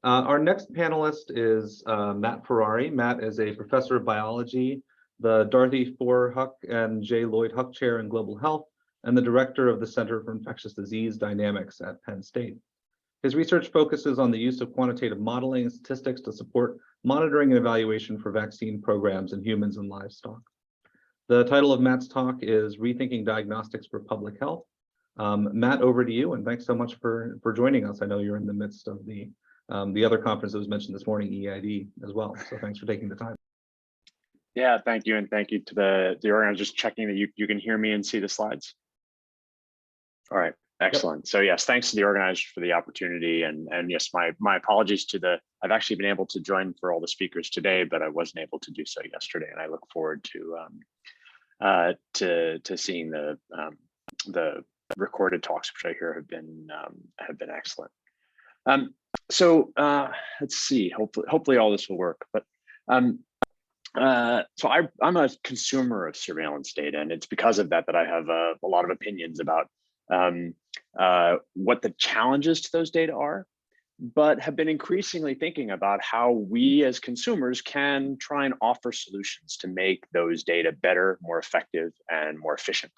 Our next panelist is Matt Ferrari. Matt is a professor of biology, the Dorothy Four Huck and J. Lloyd Huck Chair in Global Health, and the director of the Center for Infectious Disease Dynamics at Penn State. His research focuses on the use of quantitative modeling and statistics to support monitoring and evaluation for vaccine programs in humans and livestock. The title of Matt's talk is Rethinking Diagnostics for Public Health. Matt, over to you, and thanks so much for joining us. I know you're in the midst of the other conference that was mentioned this morning, EID, as well. So thanks for taking the time. Yeah, thank you, and thank you to the organizer. Just checking that you can hear me and see the slides. All right, excellent. Yep. So yes, thanks to the organizers for the opportunity, and yes, my apologies to I've actually been able to join for all the speakers today, but I wasn't able to do so yesterday, and I look forward to seeing the recorded talks, which I hear have been excellent. So let's see. Hopefully all this will work. But so I'm a consumer of surveillance data, and it's because of that I have a lot of opinions about what the challenges to those data are, but have been increasingly thinking about how we as consumers can try and offer solutions to make those data better, more effective, and more efficient.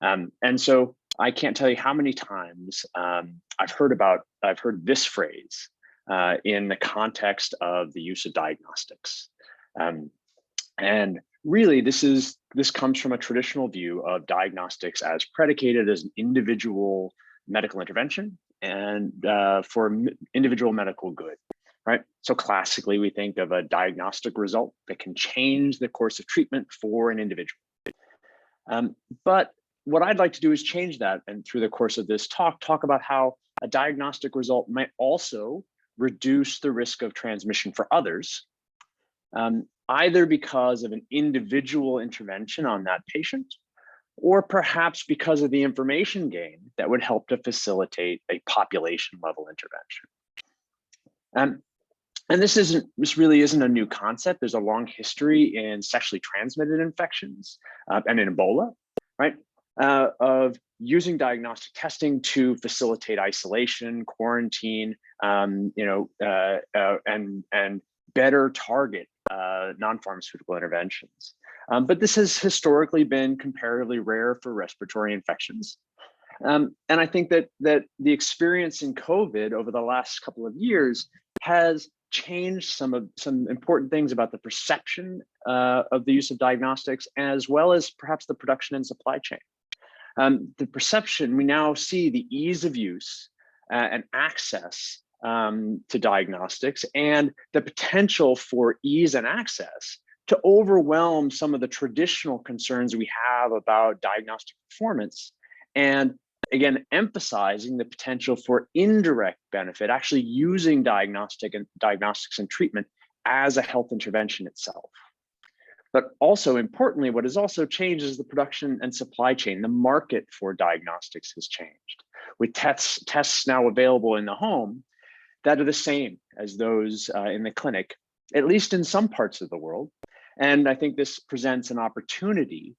And so I can't tell you how many times I've heard this phrase in the context of the use of diagnostics. And really, this comes from a traditional view of diagnostics as predicated as an individual medical intervention and for individual medical good, right? So classically, we think of a diagnostic result that can change the course of treatment for an individual. But what I'd like to do is change that, and through the course of this talk about how a diagnostic result might also reduce the risk of transmission for others, either because of an individual intervention on that patient, or perhaps because of the information gain that would help to facilitate a population level intervention. And this really isn't a new concept. There's a long history in sexually transmitted infections and in Ebola, right? Of using diagnostic testing to facilitate isolation, quarantine, and better target non-pharmaceutical interventions. But this has historically been comparatively rare for respiratory infections. And I think that the experience in COVID over the last couple of years has changed some important things about the perception of the use of diagnostics, as well as perhaps the production and supply chain. The perception, we now see the ease of use and access to diagnostics, and the potential for ease and access to overwhelm some of the traditional concerns we have about diagnostic performance, and again, emphasizing the potential for indirect benefit, actually using diagnostics and treatment as a health intervention itself. But also importantly, what has also changed is the production and supply chain. The market for diagnostics has changed. With tests now available in the home that are the same as those in the clinic, at least in some parts of the world. And I think this presents an opportunity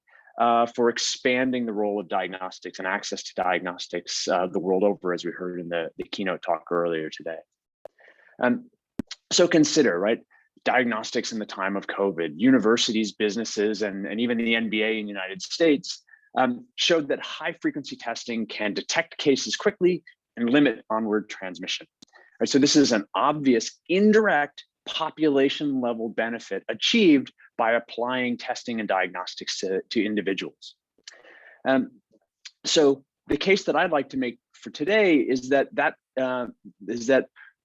for expanding the role of diagnostics and access to diagnostics the world over, as we heard in the keynote talk earlier today. So consider, right? Diagnostics in the time of COVID, universities, businesses, and even the NBA in the United States showed that high frequency testing can detect cases quickly and limit onward transmission. Right, so this is an obvious indirect population level benefit achieved by applying testing and diagnostics to individuals. So the case that I'd like to make for today is that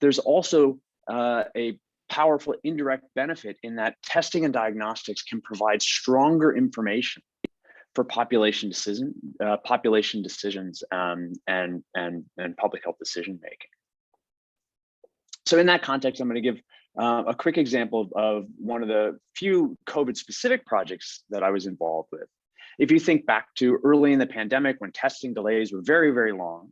there's also a powerful indirect benefit in that testing and diagnostics can provide stronger information for population decisions and public health decision making. So in that context, I'm going to give a quick example of one of the few COVID specific projects that I was involved with. If you think back to early in the pandemic when testing delays were very, very long,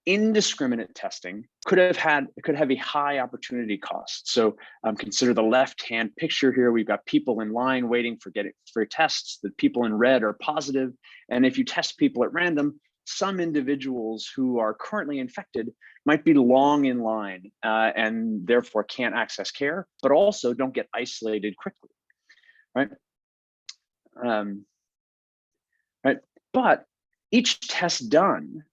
indiscriminate testing could have a high opportunity cost. So consider the left-hand picture here. We've got people in line waiting for tests. The people in red are positive. And if you test people at random, some individuals who are currently infected might be long in line and therefore can't access care, but also don't get isolated quickly, right? Right. But each test done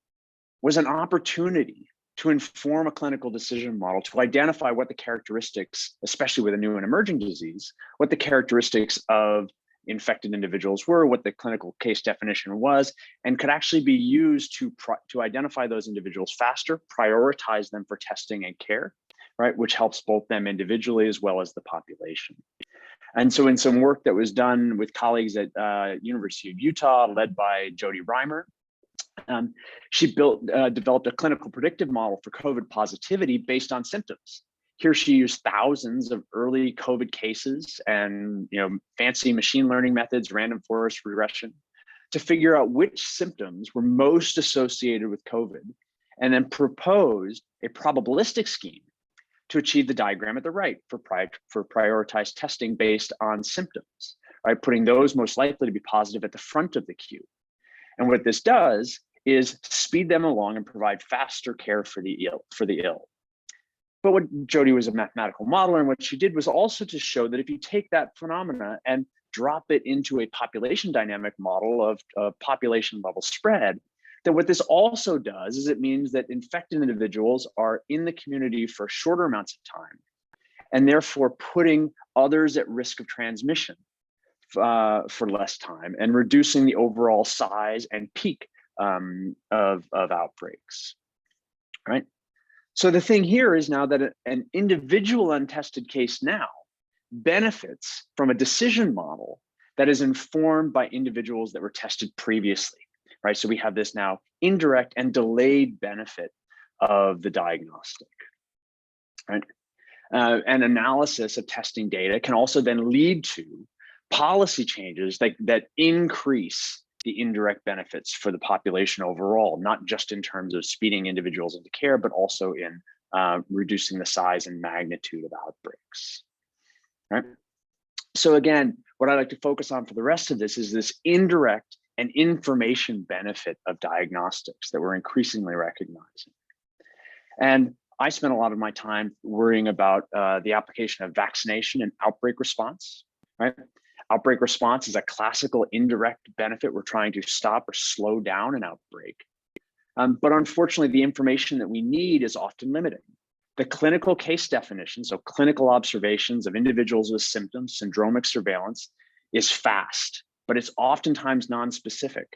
was an opportunity to inform a clinical decision model to identify what the characteristics, especially with a new and emerging disease, what the characteristics of infected individuals were, what the clinical case definition was, and could actually be used to identify those individuals faster, prioritize them for testing and care, right, which helps both them individually as well as the population. And so in some work that was done with colleagues at University of Utah, led by Jody Reimer, she developed a clinical predictive model for COVID positivity based on symptoms. Here she used thousands of early COVID cases and fancy machine learning methods, random forest regression, to figure out which symptoms were most associated with COVID, and then proposed a probabilistic scheme to achieve the diagram at the right for prioritized testing based on symptoms, right? Putting those most likely to be positive at the front of the queue. And what this does is speed them along and provide faster care for the ill. But what Jody was a mathematical modeler, and what she did was also to show that if you take that phenomena and drop it into a population dynamic model of population level spread, that what this also does is it means that infected individuals are in the community for shorter amounts of time, and therefore putting others at risk of transmission for less time, and reducing the overall size and peak of outbreaks, right? So the thing here is now that an individual untested case now benefits from a decision model that is informed by individuals that were tested previously, right? So we have this now indirect and delayed benefit of the diagnostic, right? An analysis of testing data can also then lead to policy changes that increase the indirect benefits for the population overall, not just in terms of speeding individuals into care, but also in reducing the size and magnitude of outbreaks, right? So again, what I like to focus on for the rest of this is this indirect and information benefit of diagnostics that we're increasingly recognizing. And I spent a lot of my time worrying about the application of vaccination and outbreak response, right? Outbreak response is a classical indirect benefit. We're trying to stop or slow down an outbreak. But unfortunately, the information that we need is often limited. The clinical case definition, so clinical observations of individuals with symptoms, syndromic surveillance, is fast, but it's oftentimes non-specific.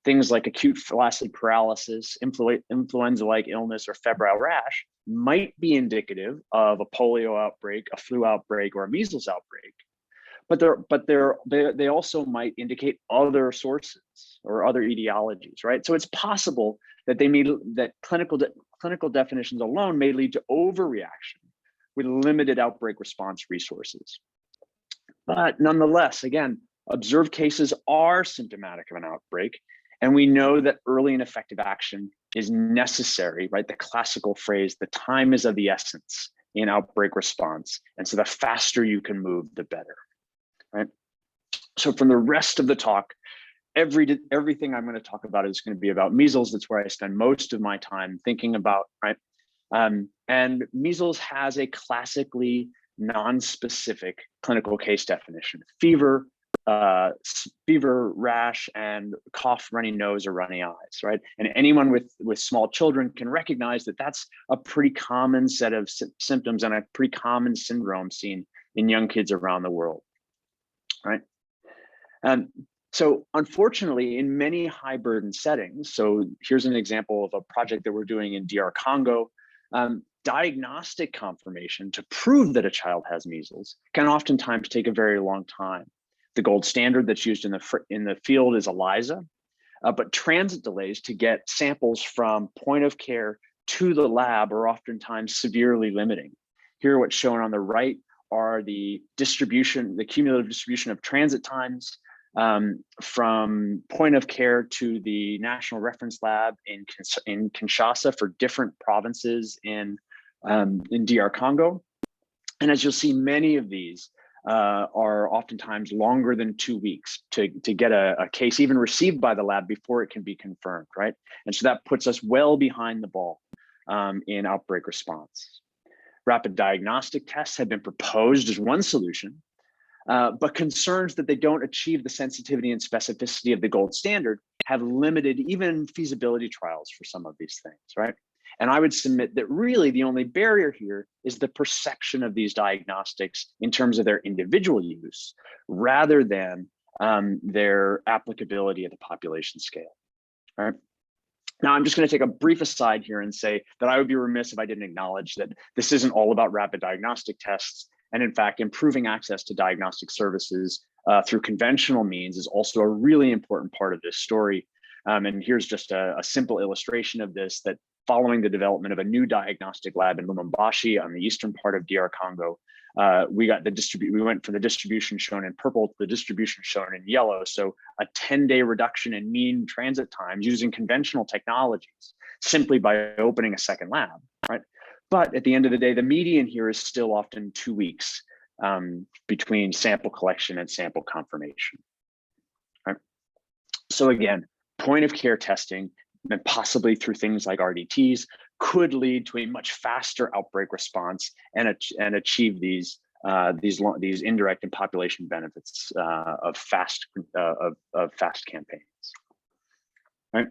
Things like acute flaccid paralysis, influenza-like illness, or febrile rash might be indicative of a polio outbreak, a flu outbreak, or a measles outbreak. But they also might indicate other sources or other etiologies, right? So it's possible that clinical definitions alone may lead to overreaction with limited outbreak response resources. But nonetheless, again, observed cases are symptomatic of an outbreak, and we know that early and effective action is necessary, right? The classical phrase, the time is of the essence in outbreak response. And so the faster you can move, the better. Right. So from the rest of the talk, everything I'm going to talk about is going to be about measles. That's where I spend most of my time thinking about, right? And measles has a classically non-specific clinical case definition: fever, rash, and cough, runny nose, or runny eyes, right? And anyone with small children can recognize that that's a pretty common set of symptoms and a pretty common syndrome seen in young kids around the world. Right. So unfortunately, in many high burden settings, so here's an example of a project that we're doing in DR Congo, diagnostic confirmation to prove that a child has measles can oftentimes take a very long time. The gold standard that's used in the field is ELISA, but transit delays to get samples from point of care to the lab are oftentimes severely limiting. Here, what's shown on the right are the cumulative distribution of transit times from point of care to the National Reference Lab in Kinshasa for different provinces in DR Congo. And as you'll see, many of these are oftentimes longer than 2 weeks to get a case even received by the lab before it can be confirmed, right? And so that puts us well behind the ball in outbreak response. Rapid diagnostic tests have been proposed as one solution, but concerns that they don't achieve the sensitivity and specificity of the gold standard have limited even feasibility trials for some of these things, right? And I would submit that really the only barrier here is the perception of these diagnostics in terms of their individual use, rather than their applicability at the population scale, all right? Now, I'm just going to take a brief aside here and say that I would be remiss if I didn't acknowledge that this isn't all about rapid diagnostic tests. And in fact, improving access to diagnostic services through conventional means is also a really important part of this story. And here's just a simple illustration of this, that following the development of a new diagnostic lab in Lumumbashi on the eastern part of DR Congo, we went from the distribution shown in purple to the distribution shown in yellow. So a 10-day reduction in mean transit times using conventional technologies simply by opening a second lab, right? But at the end of the day, the median here is still often 2 weeks between sample collection and sample confirmation, right? So again, point of care testing, and possibly through things like RDTs, could lead to a much faster outbreak response and achieve these indirect and population benefits of fast campaigns, right?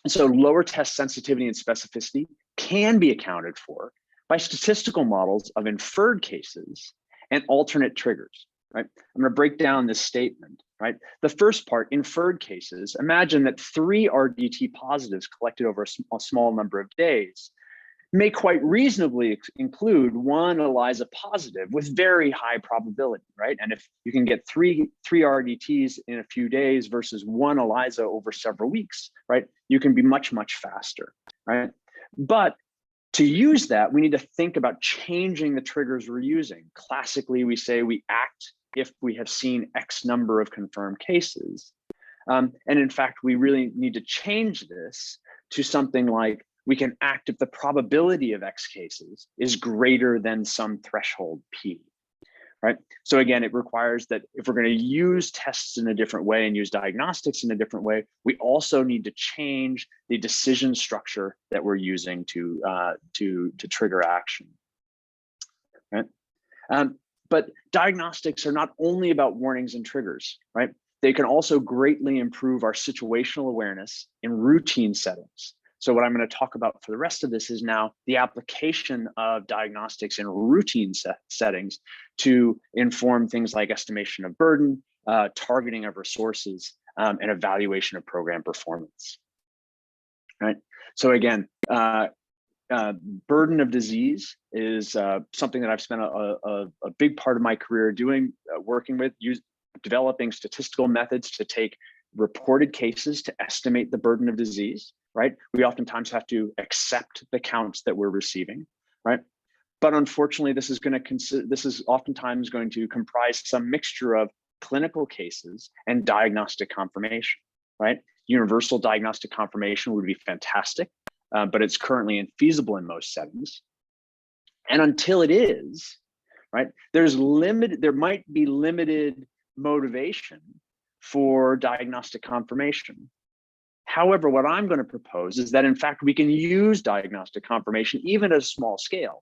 So lower test sensitivity and specificity can be accounted for by statistical models of inferred cases and alternate triggers, right? I'm going to break down this statement, right? The first part, inferred cases, imagine that 3 RDT positives collected over a small number of days may quite reasonably include 1 ELISA positive with very high probability, right? And if you can get three RDTs in a few days versus 1 ELISA over several weeks, right? You can be much, much faster, right? But to use that, we need to think about changing the triggers we're using. Classically, we say we act if we have seen X number of confirmed cases. And in fact, we really need to change this to something like, we can act if the probability of X cases is greater than some threshold P, right? So again, it requires that if we're going to use tests in a different way and use diagnostics in a different way, we also need to change the decision structure that we're using to trigger action, right? But diagnostics are not only about warnings and triggers, right? They can also greatly improve our situational awareness in routine settings. So what I'm going to talk about for the rest of this is now the application of diagnostics in routine settings to inform things like estimation of burden, targeting of resources, and evaluation of program performance, right? So again, burden of disease is something that I've spent a big part of my career doing, working with, developing statistical methods to take reported cases to estimate the burden of disease, right? We oftentimes have to accept the counts that we're receiving, right? But unfortunately, this is oftentimes going to comprise some mixture of clinical cases and diagnostic confirmation, right? Universal diagnostic confirmation would be fantastic, but it's currently infeasible in most settings. And until it is, right, there might be limited motivation for diagnostic confirmation. However, what I'm going to propose is that, in fact, we can use diagnostic confirmation, even at a small scale,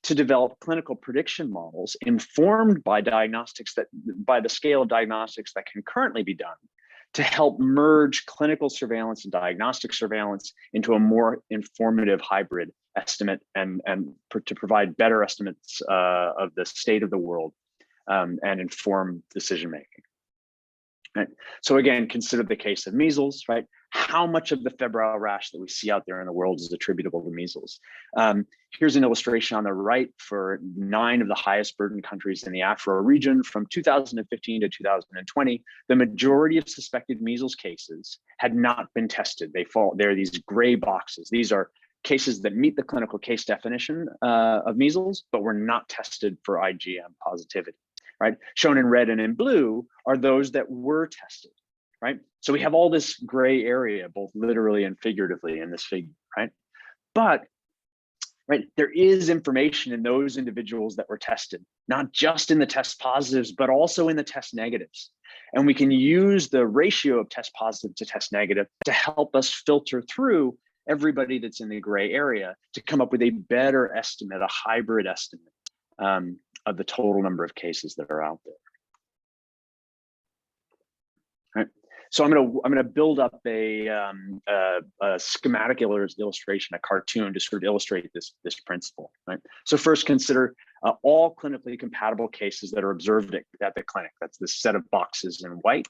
to develop clinical prediction models informed by by the scale of diagnostics that can currently be done, to help merge clinical surveillance and diagnostic surveillance into a more informative hybrid estimate and to provide better estimates of the state of the world and inform decision making. Right. So again, consider the case of measles, right? How much of the febrile rash that we see out there in the world is attributable to measles? Here's an illustration on the right for 9 of the highest burden countries in the Afro region from 2015 to 2020. The majority of suspected measles cases had not been tested. They're these gray boxes. These are cases that meet the clinical case definition of measles, but were not tested for IgM positivity. Right, shown in red and in blue are those that were tested, right? So we have all this gray area, both literally and figuratively in this figure, right? But right? There is information in those individuals that were tested, not just in the test positives, but also in the test negatives. And we can use the ratio of test positive to test negative to help us filter through everybody that's in the gray area to come up with a better estimate, a hybrid estimate of the total number of cases that are out there. Right. So I'm gonna build up a schematic illustration, a cartoon to sort of illustrate this principle. Right. So first, consider all clinically compatible cases that are observed at the clinic. That's this set of boxes in white.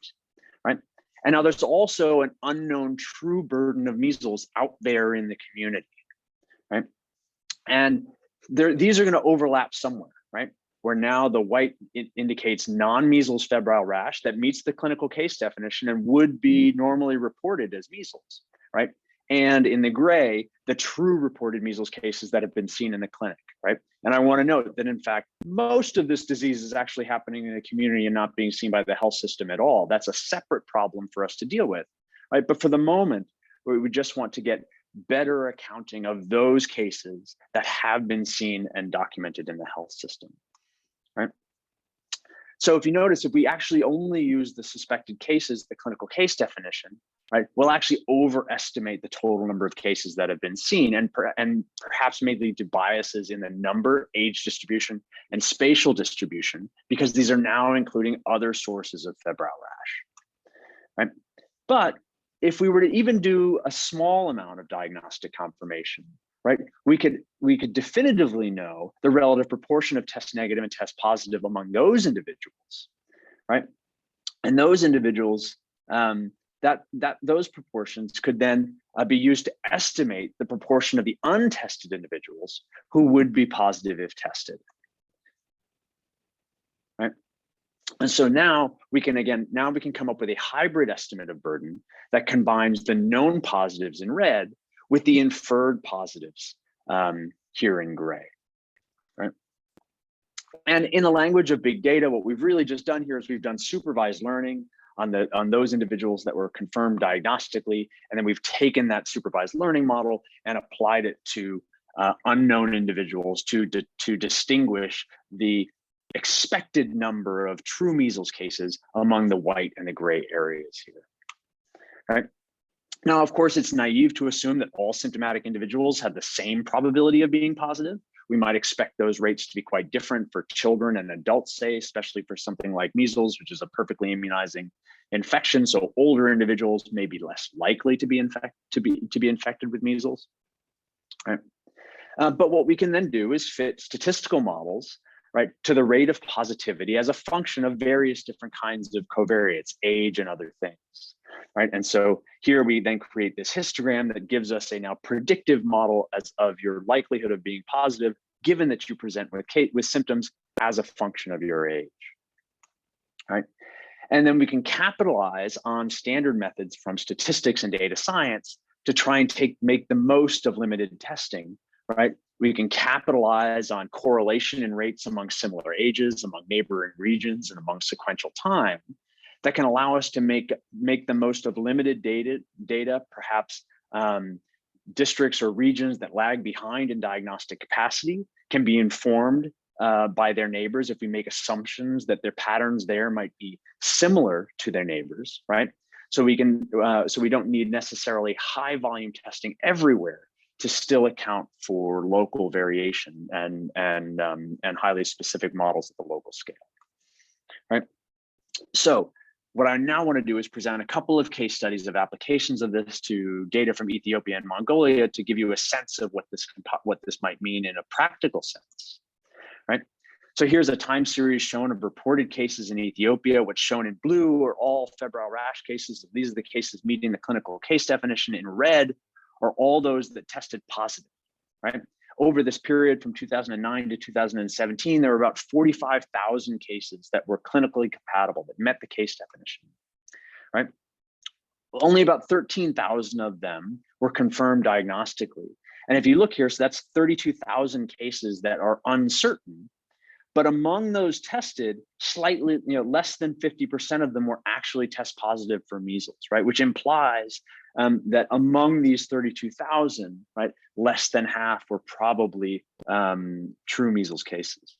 Right. And now there's also an unknown true burden of measles out there in the community. Right. And these are going to overlap somewhere. Right. Where now the white indicates non-measles febrile rash that meets the clinical case definition and would be normally reported as measles, right? And in the gray, the true reported measles cases that have been seen in the clinic, right? And I want to note that, in fact, most of this disease is actually happening in the community and not being seen by the health system at all. That's a separate problem for us to deal with, right? But for the moment, we just want to get better accounting of those cases that have been seen and documented in the health system. Right. So if you notice, if we actually only use the suspected cases, the clinical case definition, right, we'll actually overestimate the total number of cases that have been seen and perhaps may lead to biases in the number, age distribution, and spatial distribution, because these are now including other sources of febrile rash. Right. But if we were to even do a small amount of diagnostic confirmation, right, we could definitively know the relative proportion of test negative and test positive among those individuals, right? And those individuals, those proportions could then be used to estimate the proportion of the untested individuals who would be positive if tested, right? And so now we can come up with a hybrid estimate of burden that combines the known positives in red with the inferred positives here in gray, right? And in the language of big data, what we've really just done here is we've done supervised learning on those individuals that were confirmed diagnostically, and then we've taken that supervised learning model and applied it to unknown individuals to distinguish the expected number of true measles cases among the white and the gray areas here, right? Now, of course, it's naive to assume that all symptomatic individuals have the same probability of being positive. We might expect those rates to be quite different for children and adults, say, especially for something like measles, which is a perfectly immunizing infection. So older individuals may be less likely to be infected with measles. Right? But what we can then do is fit statistical models, right, to the rate of positivity as a function of various different kinds of covariates, age, and other things. Right. And so here we then create this histogram that gives us a now predictive model of your likelihood of being positive, given that you present with symptoms as a function of your age. Right. And then we can capitalize on standard methods from statistics and data science to try and make the most of limited testing. Right. We can capitalize on correlation in rates among similar ages, among neighboring regions, and among sequential time, that can allow us to make the most of limited data, perhaps districts or regions that lag behind in diagnostic capacity can be informed by their neighbors if we make assumptions that their patterns there might be similar to their neighbors, right? So we don't need necessarily high volume testing everywhere to still account for local variation and highly specific models at the local scale, right? So what I now want to do is present a couple of case studies of applications of this to data from Ethiopia and Mongolia to give you a sense of what this might mean in a practical sense, right? So here's a time series shown of reported cases in Ethiopia. What's shown in blue are all febrile rash cases. These are the cases meeting the clinical case definition. In red are all those that tested positive, right? Over this period from 2009 to 2017, there were about 45,000 cases that were clinically compatible, that met the case definition, right? Only about 13,000 of them were confirmed diagnostically. And if you look here, so that's 32,000 cases that are uncertain, but among those tested, slightly, less than 50% of them were actually test positive for measles, right? Which implies that among these 32,000, right, less than half were probably true measles cases.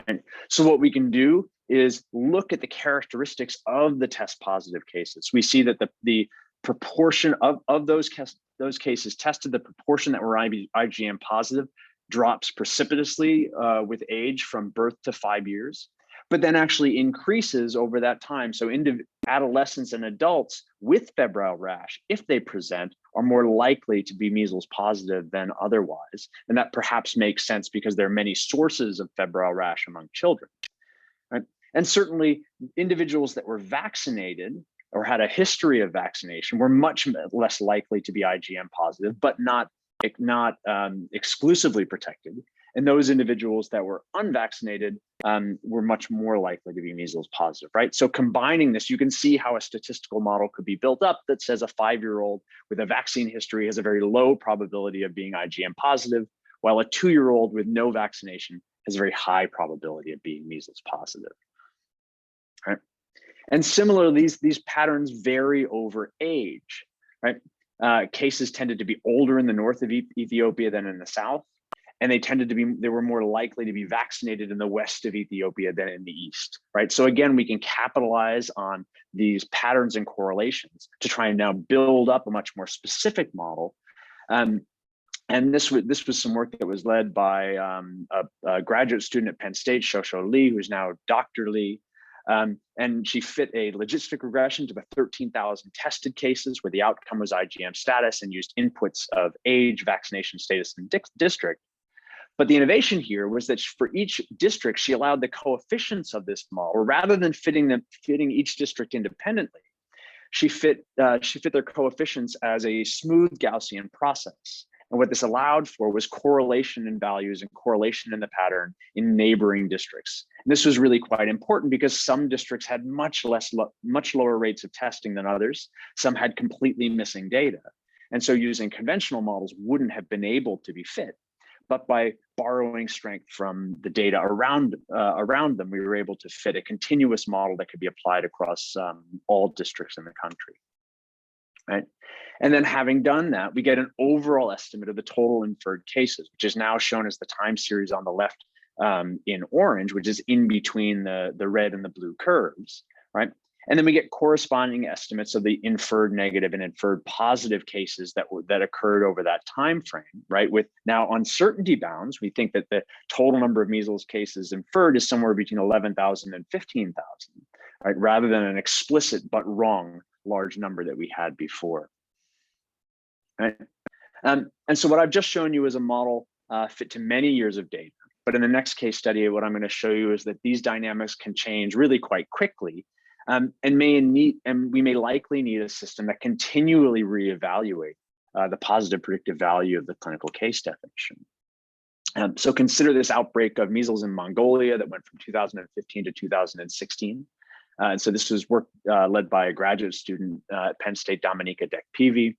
And so what we can do is look at the characteristics of the test positive cases. We see that the proportion of those cases tested, the proportion that were IgM positive drops precipitously with age from birth to 5 years, but then actually increases over that time. So adolescents and adults with febrile rash, if they present, are more likely to be measles positive than otherwise. And that perhaps makes sense because there are many sources of febrile rash among children. Right? And certainly individuals that were vaccinated or had a history of vaccination were much less likely to be IgM positive, but not exclusively protected. And those individuals that were unvaccinated were much more likely to be measles positive, right? So combining this, you can see how a statistical model could be built up that says a 5-year-old with a vaccine history has a very low probability of being IgM positive, while a 2-year-old with no vaccination has a very high probability of being measles positive, right? And similarly, these patterns vary over age, right? Cases tended to be older in the north of Ethiopia than in the south. And they were more likely to be vaccinated in the west of Ethiopia than in the east, right? So again, we can capitalize on these patterns and correlations to try and now build up a much more specific model. And this was some work that was led by a graduate student at Penn State, Shosho Lee, who's now Dr. Lee. And she fit a logistic regression to the 13,000 tested cases where the outcome was IgM status and used inputs of age, vaccination status, and district. But the innovation here was that for each district, she allowed the coefficients of this model, rather than fitting each district independently, she fit their coefficients as a smooth Gaussian process. And what this allowed for was correlation in values and correlation in the pattern in neighboring districts. And this was really quite important because some districts had much lower rates of testing than others. Some had completely missing data. And so using conventional models wouldn't have been able to be fit. But by borrowing strength from the data around them, we were able to fit a continuous model that could be applied across all districts in the country, right? And then having done that, we get an overall estimate of the total inferred cases, which is now shown as the time series on the left in orange, which is in between the red and the blue curves, right? And then we get corresponding estimates of the inferred negative and inferred positive cases that occurred over that time frame, right? With now uncertainty bounds, we think that the total number of measles cases inferred is somewhere between 11,000 and 15,000, right? Rather than an explicit but wrong large number that we had before, right? And so what I've just shown you is a model fit to many years of data. But in the next case study, what I'm going to show you is that these dynamics can change really quite quickly. And we may likely need a system that continually reevaluate the positive predictive value of the clinical case definition. So consider this outbreak of measles in Mongolia that went from 2015 to 2016. And so this was work led by a graduate student at Penn State, Dominika Dekpivi.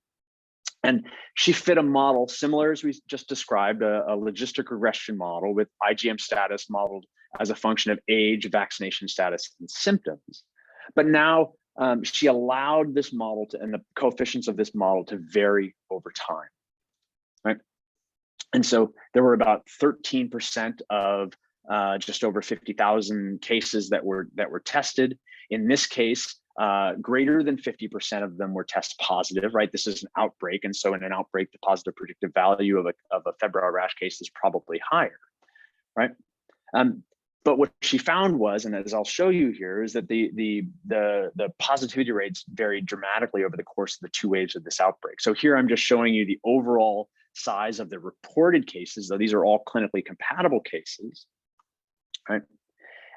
And she fit a model similar as we just described, a logistic regression model with IgM status modeled as a function of age, vaccination status, and symptoms. But now she allowed this model and the coefficients of this model to vary over time, right? And so there were about 13% of just over 50,000 cases that were tested. In this case, greater than 50% of them were test positive, right? This is an outbreak. And so in an outbreak, the positive predictive value of a febrile rash case is probably higher, right? But what she found was, and as I'll show you here, is that the positivity rates varied dramatically over the course of the 2 waves of this outbreak. So here I'm just showing you the overall size of the reported cases, though these are all clinically compatible cases, right?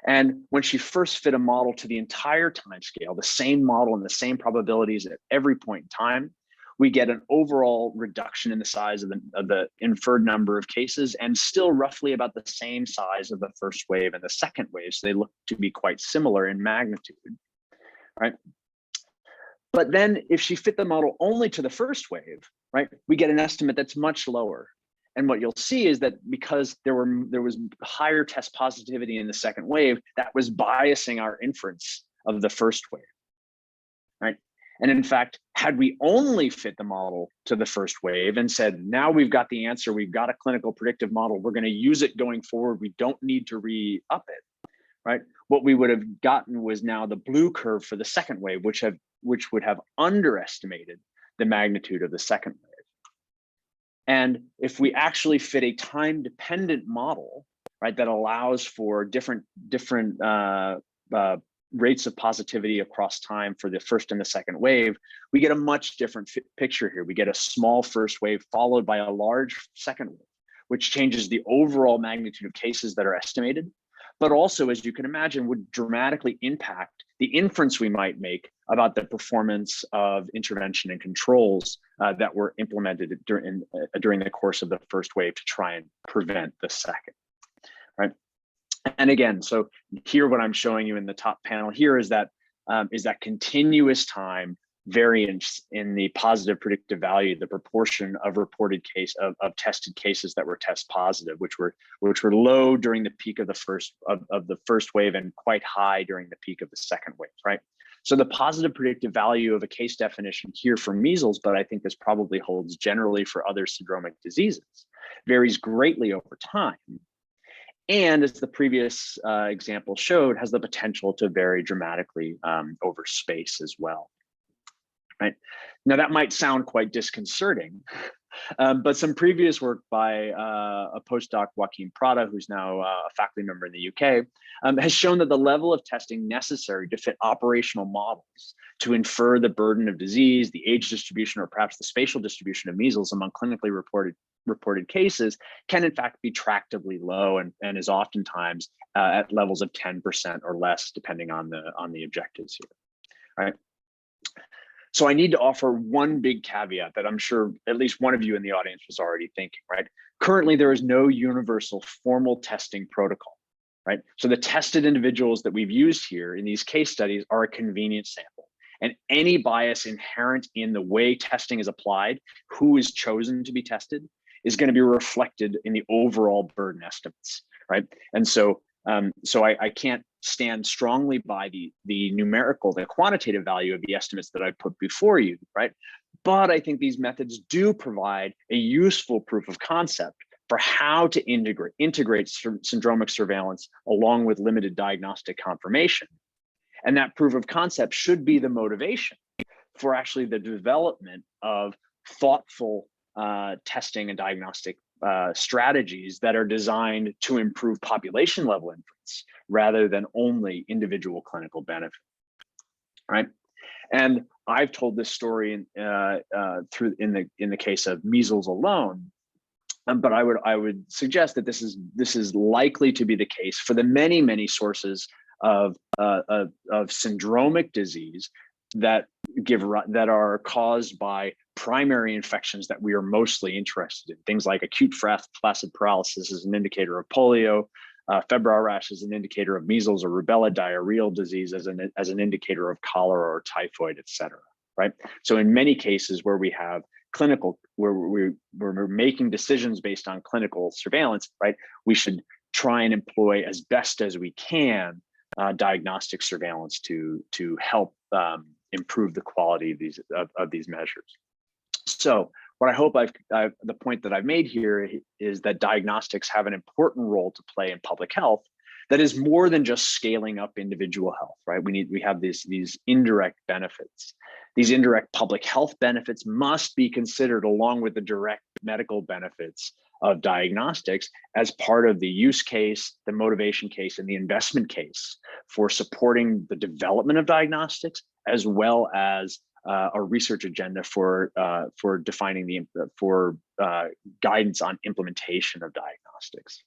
And when she first fit a model to the entire time scale, the same model and the same probabilities at every point in time, we get an overall reduction in the size of the inferred number of cases, and still roughly about the same size of the first wave and the second wave. So they look to be quite similar in magnitude, right? But then if she fit the model only to the first wave, right, we get an estimate that's much lower. And what you'll see is that because there was higher test positivity in the second wave, that was biasing our inference of the first wave, right? And in fact, had we only fit the model to the first wave and said, now we've got the answer, we've got a clinical predictive model, we're going to use it going forward, we don't need to re-up it, right? What we would have gotten was now the blue curve for the second wave, which would have underestimated the magnitude of the second wave. And if we actually fit a time-dependent model, right, that allows for different rates of positivity across time for the first and the second wave, we get a much different picture here. We get a small first wave followed by a large second wave, which changes the overall magnitude of cases that are estimated, but also, as you can imagine, would dramatically impact the inference we might make about the performance of intervention and controls that were implemented during the course of the first wave to try and prevent the second, right? And again, so here what I'm showing you in the top panel here is that continuous time variance in the positive predictive value, the proportion of reported of tested cases that were test positive, which were low during the peak of the first wave and quite high during the peak of the second wave, right? So the positive predictive value of a case definition here for measles, but I think this probably holds generally for other syndromic diseases, varies greatly over time. And as the previous example showed, has the potential to vary dramatically over space as well, right? Now that might sound quite disconcerting, but some previous work by a postdoc, Joaquin Prada, who's now a faculty member in the UK, has shown that the level of testing necessary to fit operational models to infer the burden of disease, the age distribution, or perhaps the spatial distribution of measles among clinically reported cases can in fact be tractably low and is oftentimes at levels of 10% or less, depending on the objectives here, right? So I need to offer one big caveat that I'm sure at least one of you in the audience was already thinking, right? Currently, there is no universal formal testing protocol, right? So the tested individuals that we've used here in these case studies are a convenience sample. And any bias inherent in the way testing is applied, who is chosen to be tested, is going to be reflected in the overall burden estimates, right? And so I can't stand strongly by the numerical, the quantitative value of the estimates that I put before you, right? But I think these methods do provide a useful proof of concept for how to integrate syndromic surveillance along with limited diagnostic confirmation. And that proof of concept should be the motivation for actually the development of thoughtful testing and diagnostic strategies that are designed to improve population level inference rather than only individual clinical benefit, right? And I've told this story in the case of measles alone, but I would suggest that this is likely to be the case for the many sources of syndromic disease that are caused by primary infections that we are mostly interested in. Things like acute flaccid paralysis is an indicator of polio, febrile rash is an indicator of measles or rubella, diarrheal disease as an indicator of cholera or typhoid, et cetera, right? So in many cases where we have where we're making decisions based on clinical surveillance, right, we should try and employ as best as we can diagnostic surveillance to help improve the quality of these measures. So what I hope the point that I've made here is that diagnostics have an important role to play in public health that is more than just scaling up individual health, right? We have these indirect benefits. These indirect public health benefits must be considered along with the direct medical benefits of diagnostics as part of the use case, the motivation case, and the investment case for supporting the development of diagnostics, as well as a research agenda for defining guidance on implementation of diagnostics,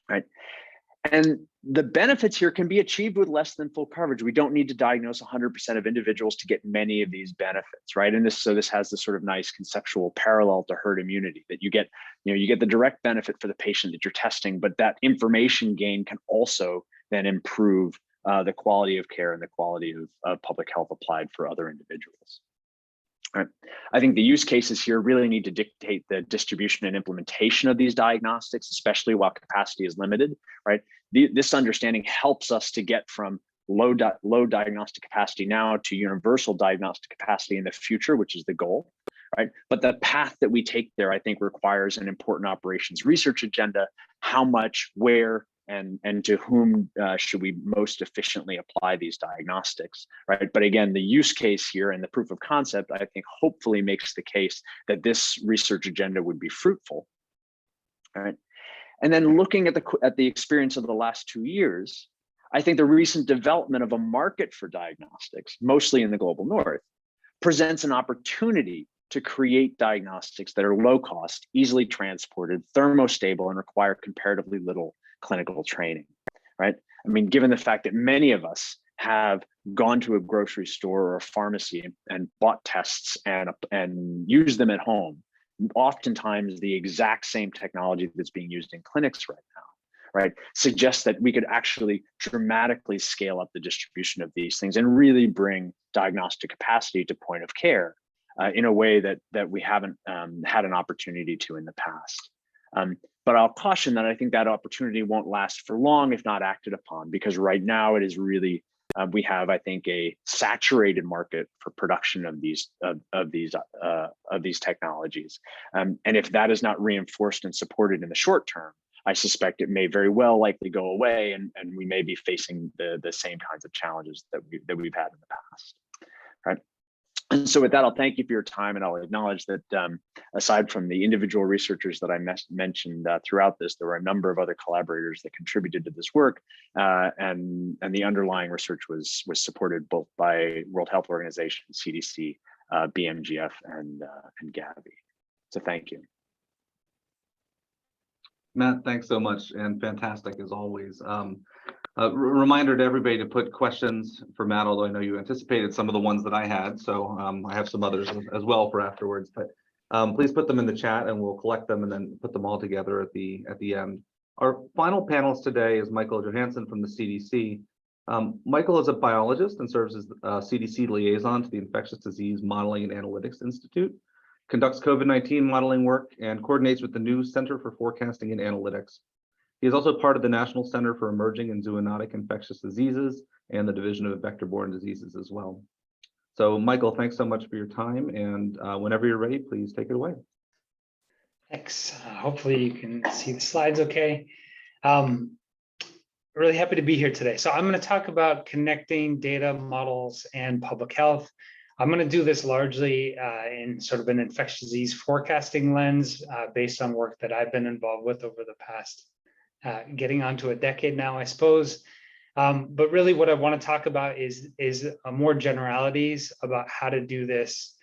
right? And the benefits here can be achieved with less than full coverage. We don't need to diagnose 100% of individuals to get many of these benefits, right? And this has this sort of nice conceptual parallel to herd immunity, that you get the direct benefit for the patient that you're testing, but that information gain can also then improve the quality of care and the quality of public health applied for other individuals. Right. I think the use cases here really need to dictate the distribution and implementation of these diagnostics, especially while capacity is limited, right? This understanding helps us to get from low diagnostic capacity now to universal diagnostic capacity in the future, which is the goal, right? But the path that we take there, I think, requires an important operations research agenda. How much, where, and to whom should we most efficiently apply these diagnostics, right? But again, the use case here and the proof of concept, I think, hopefully makes the case that this research agenda would be fruitful, right? And then looking at the experience of the last 2 years, I think the recent development of a market for diagnostics, mostly in the global north, presents an opportunity to create diagnostics that are low cost, easily transported, thermostable, and require comparatively little clinical training, right? I mean, given the fact that many of us have gone to a grocery store or a pharmacy and bought tests and used them at home, oftentimes the exact same technology that's being used in clinics right now, right, suggests that we could actually dramatically scale up the distribution of these things and really bring diagnostic capacity to point of care in a way that we haven't had an opportunity to in the past. But I'll caution that I think that opportunity won't last for long if not acted upon, because right now it is really, we have, I think, a saturated market for production of these technologies. And if that is not reinforced and supported in the short term, I suspect it may very well likely go away, and we may be facing the same kinds of challenges that we've had in the past, right? And so with that, I'll thank you for your time, and I'll acknowledge that aside from the individual researchers that I mentioned throughout this, there were a number of other collaborators that contributed to this work, and the underlying research was supported both by World Health Organization, CDC, BMGF, and Gavi. So thank you. Matt, thanks so much, and fantastic as always. Reminder to everybody to put questions for Matt, although I know you anticipated some of the ones that I had, so I have some others as well for afterwards. But please put them in the chat, and we'll collect them and then put them all together at the end. Our final panelist today is Michael Johansson from the CDC. Michael is a biologist and serves as CDC liaison to the Infectious Disease Modeling and Analytics Institute, conducts COVID-19 modeling work, and coordinates with the new Center for Forecasting and Analytics. He is also part of the National Center for Emerging and Zoonotic Infectious Diseases and the Division of Vector-Borne Diseases as well. So Michael, thanks so much for your time, and whenever you're ready, please take it away. Thanks. Hopefully you can see the slides okay. Really happy to be here today. So I'm going to talk about connecting data, models, and public health. I'm going to do this largely in sort of an infectious disease forecasting lens based on work that I've been involved with over the past getting onto a decade now, I suppose. But really what I want to talk about is more generalities about how to do this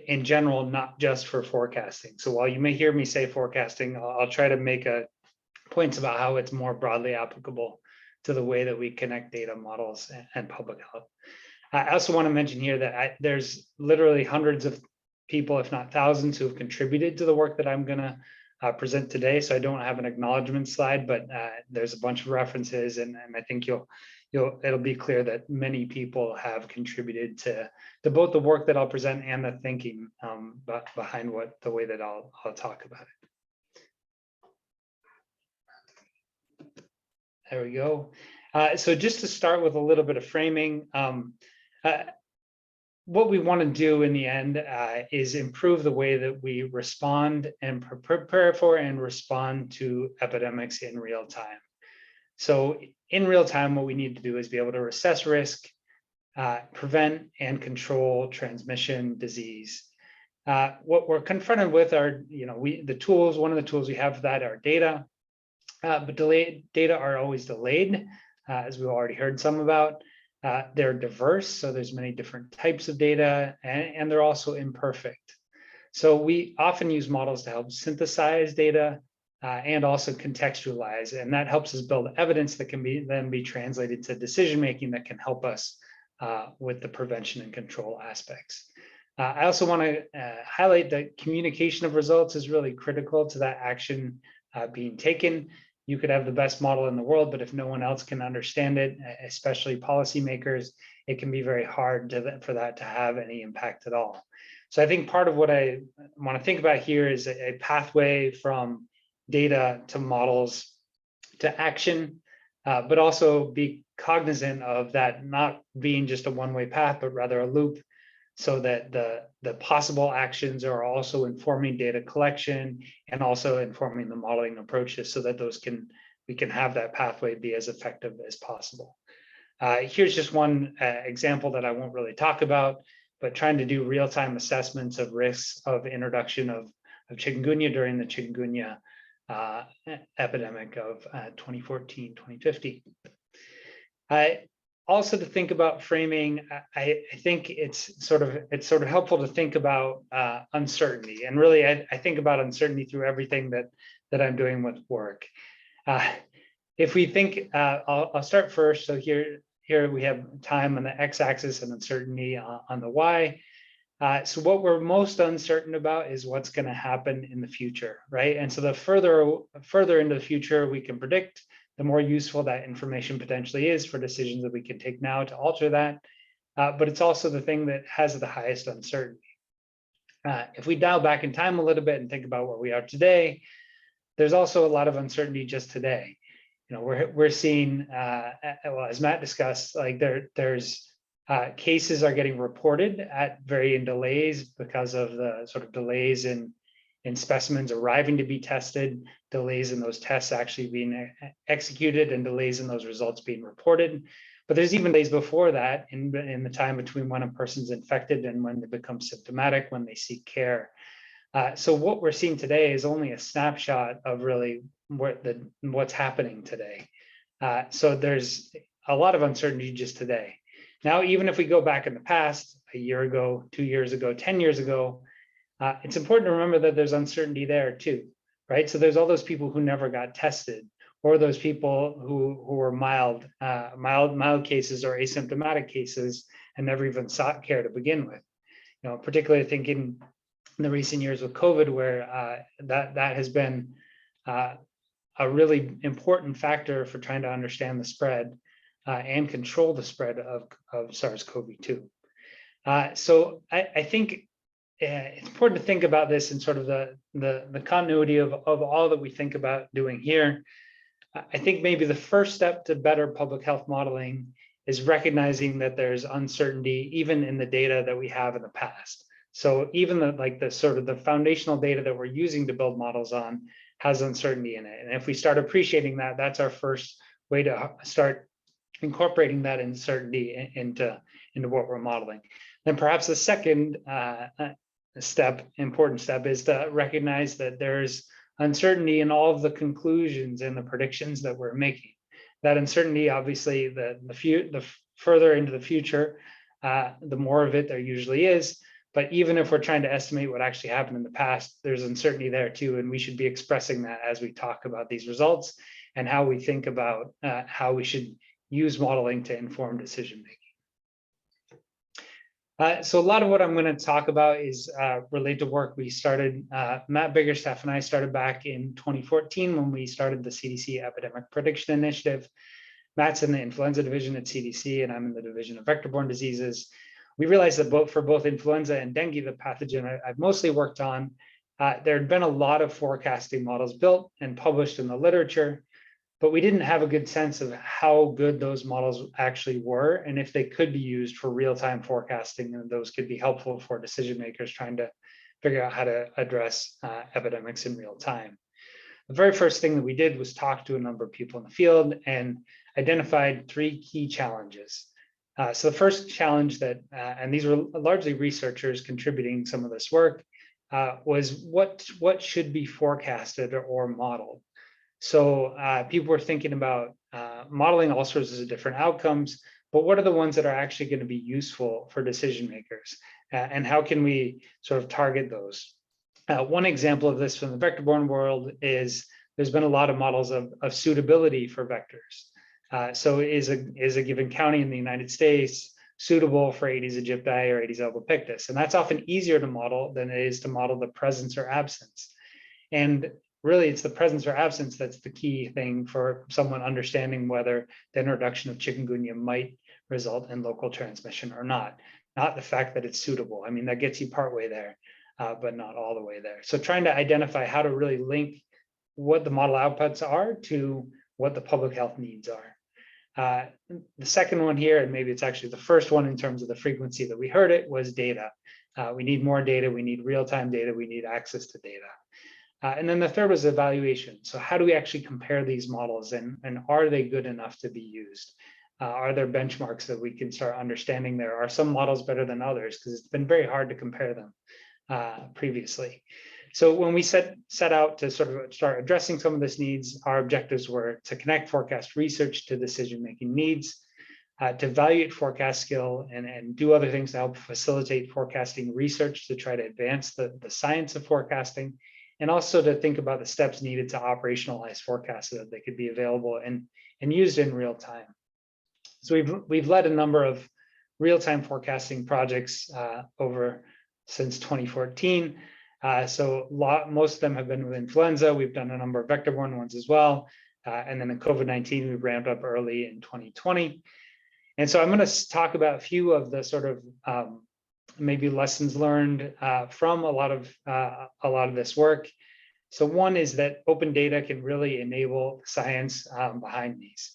in general, not just for forecasting. So while you may hear me say forecasting, I'll try to make points about how it's more broadly applicable to the way that we connect data, models, and public health. I also want to mention here that there's literally hundreds of people, if not thousands, who have contributed to the work that I'm going to present today. So I don't have an acknowledgement slide, but there's a bunch of references, and I think it'll be clear that many people have contributed to both the work that I'll present and the thinking behind the way that I'll talk about it. There we go. So just to start with a little bit of framing, what we want to do in the end is improve the way that we respond and prepare for and respond to epidemics in real time. So in real time, what we need to do is be able to assess risk, prevent and control transmission, disease. What we're confronted with are, the tools. One of the tools we have for that are data, but data are always delayed, as we've already heard some about. They're diverse, so there's many different types of data, and they're also imperfect. So we often use models to help synthesize data and also contextualize, and that helps us build evidence that can then be translated to decision making that can help us with the prevention and control aspects. I also want to highlight that communication of results is really critical to that action being taken. You could have the best model in the world, but if no one else can understand it, especially policymakers, it can be very hard for that to have any impact at all. So I think part of what I want to think about here is a pathway from data to models to action. but also be cognizant of that not being just a one-way path, but rather a loop, so that the possible actions are also informing data collection and also informing the modeling approaches, so that we can have that pathway be as effective as possible. Here's just one example that I won't really talk about, but trying to do real-time assessments of risks of introduction of chikungunya during the chikungunya epidemic of 2014, 2015. Also to think about framing, I think it's sort of helpful to think about uncertainty. And really, I think about uncertainty through everything that I'm doing with work. If we think, I'll start first. So here we have time on the x-axis and uncertainty on the y. So what we're most uncertain about is what's going to happen in the future, right? And so the further into the future we can predict, the more useful that information potentially is for decisions that we can take now to alter that. But it's also the thing that has the highest uncertainty. If we dial back in time a little bit and think about where we are today, there's also a lot of uncertainty just today. You know, we're seeing, well, as Matt discussed, like there's cases are getting reported at varying delays because of the sort of delays in specimens arriving to be tested, delays in those tests actually being executed, and delays in those results being reported. But there's even delays before that in the time between when a person's infected and when they become symptomatic, when they seek care. So what we're seeing today is only a snapshot of really what's happening today. So there's a lot of uncertainty just today. Now, even if we go back in the past, a year ago, 2 years ago, 10 years ago, it's important to remember that there's uncertainty there too, right? So there's all those people who never got tested, or those people who were mild cases or asymptomatic cases and never even sought care to begin with. You know, particularly thinking in the recent years with COVID, where that has been a really important factor for trying to understand the spread and control the spread of SARS-CoV-2. So I think it's important to think about this in sort of the continuity of all that we think about doing here. I think maybe the first step to better public health modeling is recognizing that there's uncertainty even in the data that we have in the past. So even the sort of the foundational data that we're using to build models on has uncertainty in it. And if we start appreciating that, that's our first way to start incorporating that uncertainty into what we're modeling. Then perhaps the second important step is to recognize that there's uncertainty in all of the conclusions and the predictions that we're making. That uncertainty, obviously, the further into the future, the more of it there usually is. But even if we're trying to estimate what actually happened in the past, there's uncertainty there too, and we should be expressing that as we talk about these results and how we think about how we should use modeling to inform decision making. So a lot of what I'm going to talk about is related to work we started. Matt Biggerstaff and I started back in 2014 when we started the CDC Epidemic Prediction Initiative. Matt's in the influenza division at CDC, and I'm in the division of vector-borne diseases. We realized that for both influenza and dengue, the pathogen I've mostly worked on, there had been a lot of forecasting models built and published in the literature, but we didn't have a good sense of how good those models actually were and if they could be used for real-time forecasting, and those could be helpful for decision makers trying to figure out how to address epidemics in real time. The very first thing that we did was talk to a number of people in the field and identified 3 key challenges. So the first challenge that, and these were largely researchers contributing some of this work, was what should be forecasted or modeled. So people were thinking about modeling all sorts of different outcomes, but what are the ones that are actually going to be useful for decision makers, and how can we sort of target those? One example of this from the vector-borne world is there's been a lot of models of suitability for vectors. So is a given county in the United States suitable for Aedes aegypti or Aedes albopictus? And that's often easier to model than it is to model the presence or absence. And really, it's the presence or absence that's the key thing for someone understanding whether the introduction of chikungunya might result in local transmission or not the fact that it's suitable. I mean, that gets you partway there, but not all the way there. So trying to identify how to really link what the model outputs are to what the public health needs are. The second one here, and maybe it's actually the first one in terms of the frequency that we heard it, was data. We need more data, we need real-time data, we need access to data. And then the third was evaluation. So how do we actually compare these models, and are they good enough to be used? Are there benchmarks that we can start understanding there? Are some models better than others? Because it's been very hard to compare them previously. So when we set out to sort of start addressing some of these needs, our objectives were to connect forecast research to decision-making needs, to evaluate forecast skill and do other things to help facilitate forecasting research to try to advance the science of forecasting, and also to think about the steps needed to operationalize forecasts so that they could be available and used in real time. So we've led a number of real-time forecasting projects since 2014. So most of them have been with influenza. We've done a number of vector-borne ones as well. And then in COVID-19, we've ramped up early in 2020. And so I'm going to talk about a few of the sort of maybe lessons learned from a lot of this work. So one is that open data can really enable science behind these.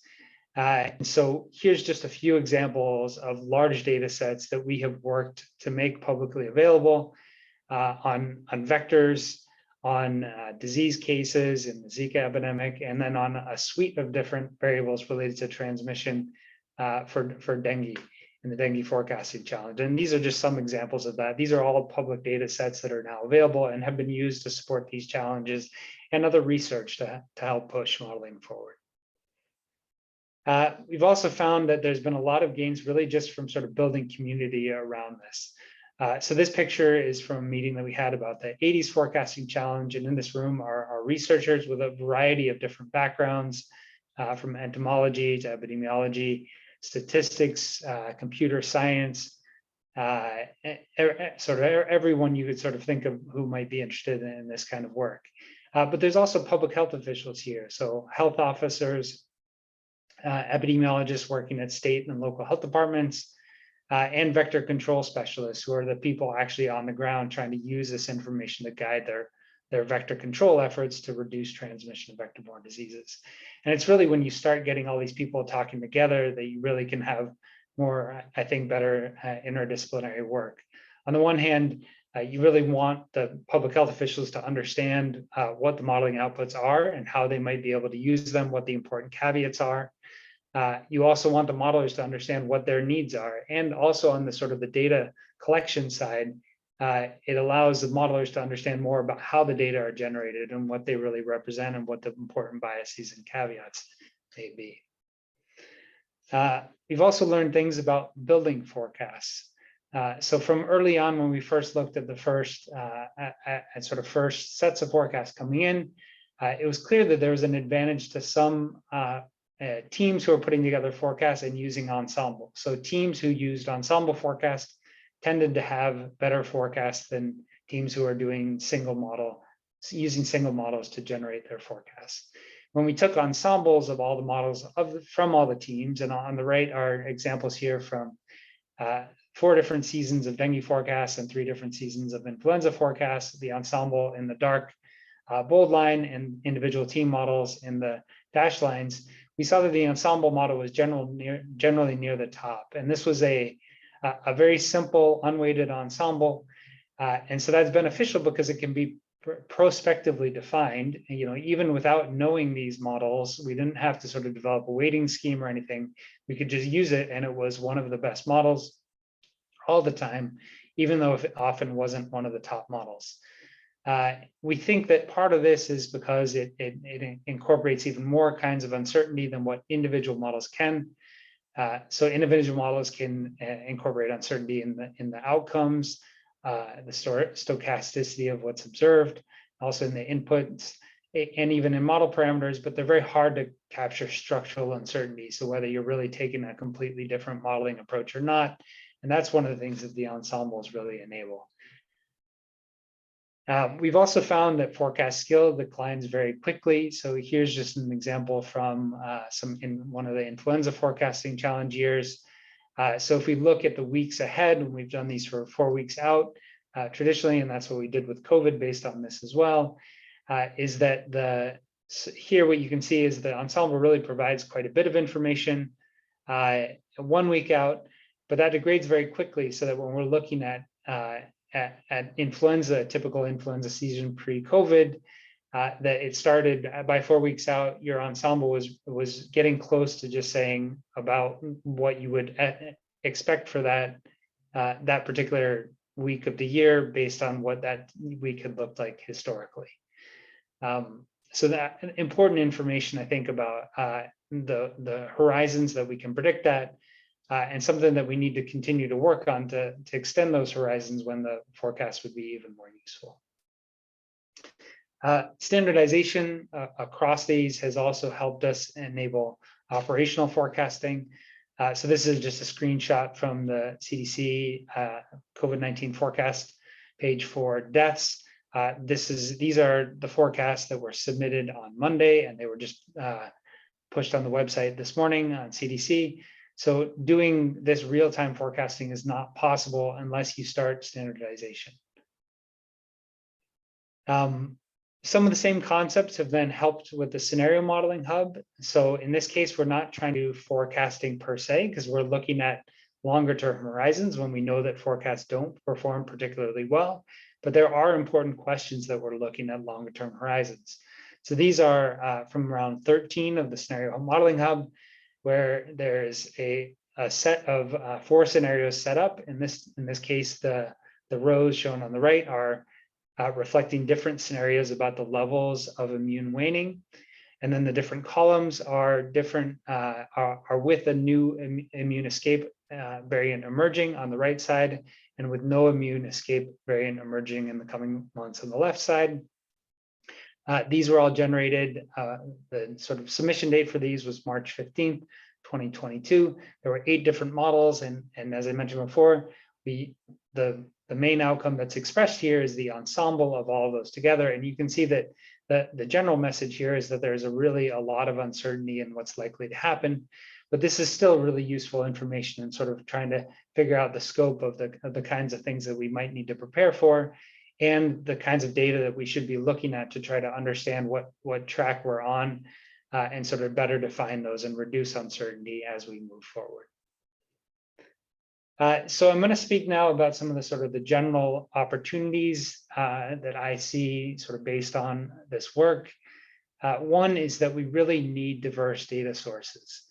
And so here's just a few examples of large data sets that we have worked to make publicly available on vectors, on disease cases in the Zika epidemic, and then on a suite of different variables related to transmission for dengue and the dengue forecasting challenge. And these are just some examples of that. These are all public data sets that are now available and have been used to support these challenges and other research to help push modeling forward. We've also found that there's been a lot of gains really just from sort of building community around this. So this picture is from a meeting that we had about the 80s forecasting challenge. And in this room are researchers with a variety of different backgrounds, from entomology to epidemiology, statistics, computer science, sort of everyone you could sort of think of who might be interested in this kind of work. But there's also public health officials here. So health officers, epidemiologists working at state and local health departments, and vector control specialists, who are the people actually on the ground trying to use this information to guide their vector control efforts to reduce transmission of vector-borne diseases. And it's really when you start getting all these people talking together that you really can have more, I think, better interdisciplinary work. On the one hand, you really want the public health officials to understand what the modeling outputs are and how they might be able to use them, what the important caveats are. You also want the modelers to understand what their needs are. And also on the sort of the data collection side, it allows the modelers to understand more about how the data are generated and what they really represent and what the important biases and caveats may be. We've also learned things about building forecasts. So from early on, when we first looked at the first sets of forecasts coming in, it was clear that there was an advantage to some teams who are putting together forecasts and using ensemble. So teams who used ensemble forecasts tended to have better forecasts than teams who are doing using single models to generate their forecasts. When we took ensembles of all the models from all the teams, and on the right are examples here from 4 different seasons of dengue forecasts and 3 different seasons of influenza forecasts, the ensemble in the dark bold line and individual team models in the dashed lines, we saw that the ensemble model was generally near the top. And this was a very simple, unweighted ensemble. And so that's beneficial because it can be prospectively defined. And, even without knowing these models, we didn't have to sort of develop a weighting scheme or anything. We could just use it, and it was one of the best models all the time, even though it often wasn't one of the top models. We think that part of this is because it incorporates even more kinds of uncertainty than what individual models can. So individual models can incorporate uncertainty in the outcomes, the stochasticity of what's observed, also in the inputs, and even in model parameters, but they're very hard to capture structural uncertainty. So whether you're really taking a completely different modeling approach or not, and that's one of the things that the ensembles really enable. We've also found that forecast skill declines very quickly. So here's just an example from in one of the influenza forecasting challenge years. So if we look at the weeks ahead, and we've done these for 4 weeks out traditionally, and that's what we did with COVID based on this as well, is that the So here, what you can see is the ensemble really provides quite a bit of information 1 week out, but that degrades very quickly, so that when we're looking at influenza, typical influenza season pre-COVID, that it started by 4 weeks out, your ensemble was getting close to just saying about what you would expect for that particular week of the year based on what that week had looked like historically. So that important information, I think, about the horizons that we can predict that, and something that we need to continue to work on to extend those horizons when the forecast would be even more useful. Standardization across these has also helped us enable operational forecasting. So this is just a screenshot from the CDC COVID-19 forecast page for deaths. These are the forecasts that were submitted on Monday, and they were just pushed on the website this morning on CDC. So doing this real-time forecasting is not possible unless you start standardization. Some of the same concepts have then helped with the scenario modeling hub. So in this case, we're not trying to do forecasting per se, because we're looking at longer term horizons when we know that forecasts don't perform particularly well. But there are important questions that we're looking at longer term horizons. So these are from around 13 of the scenario modeling hub, where there's a set of 4 scenarios set up. In this case, the rows shown on the right are reflecting different scenarios about the levels of immune waning. And then the different columns are different, are with a new immune escape variant emerging on the right side, and with no immune escape variant emerging in the coming months on the left side. These were all generated, the sort of submission date for these was March 15th, 2022. There were 8 different models, and as I mentioned before, the main outcome that's expressed here is the ensemble of all of those together. And you can see that the general message here is that there's a lot of uncertainty in what's likely to happen. But this is still really useful information in sort of trying to figure out the scope of the kinds of things that we might need to prepare for, and the kinds of data that we should be looking at to try to understand what track we're on, and sort of better define those and reduce uncertainty as we move forward. So I'm going to speak now about some of the sort of the general opportunities that I see sort of based on this work. One is that we really need diverse data sources.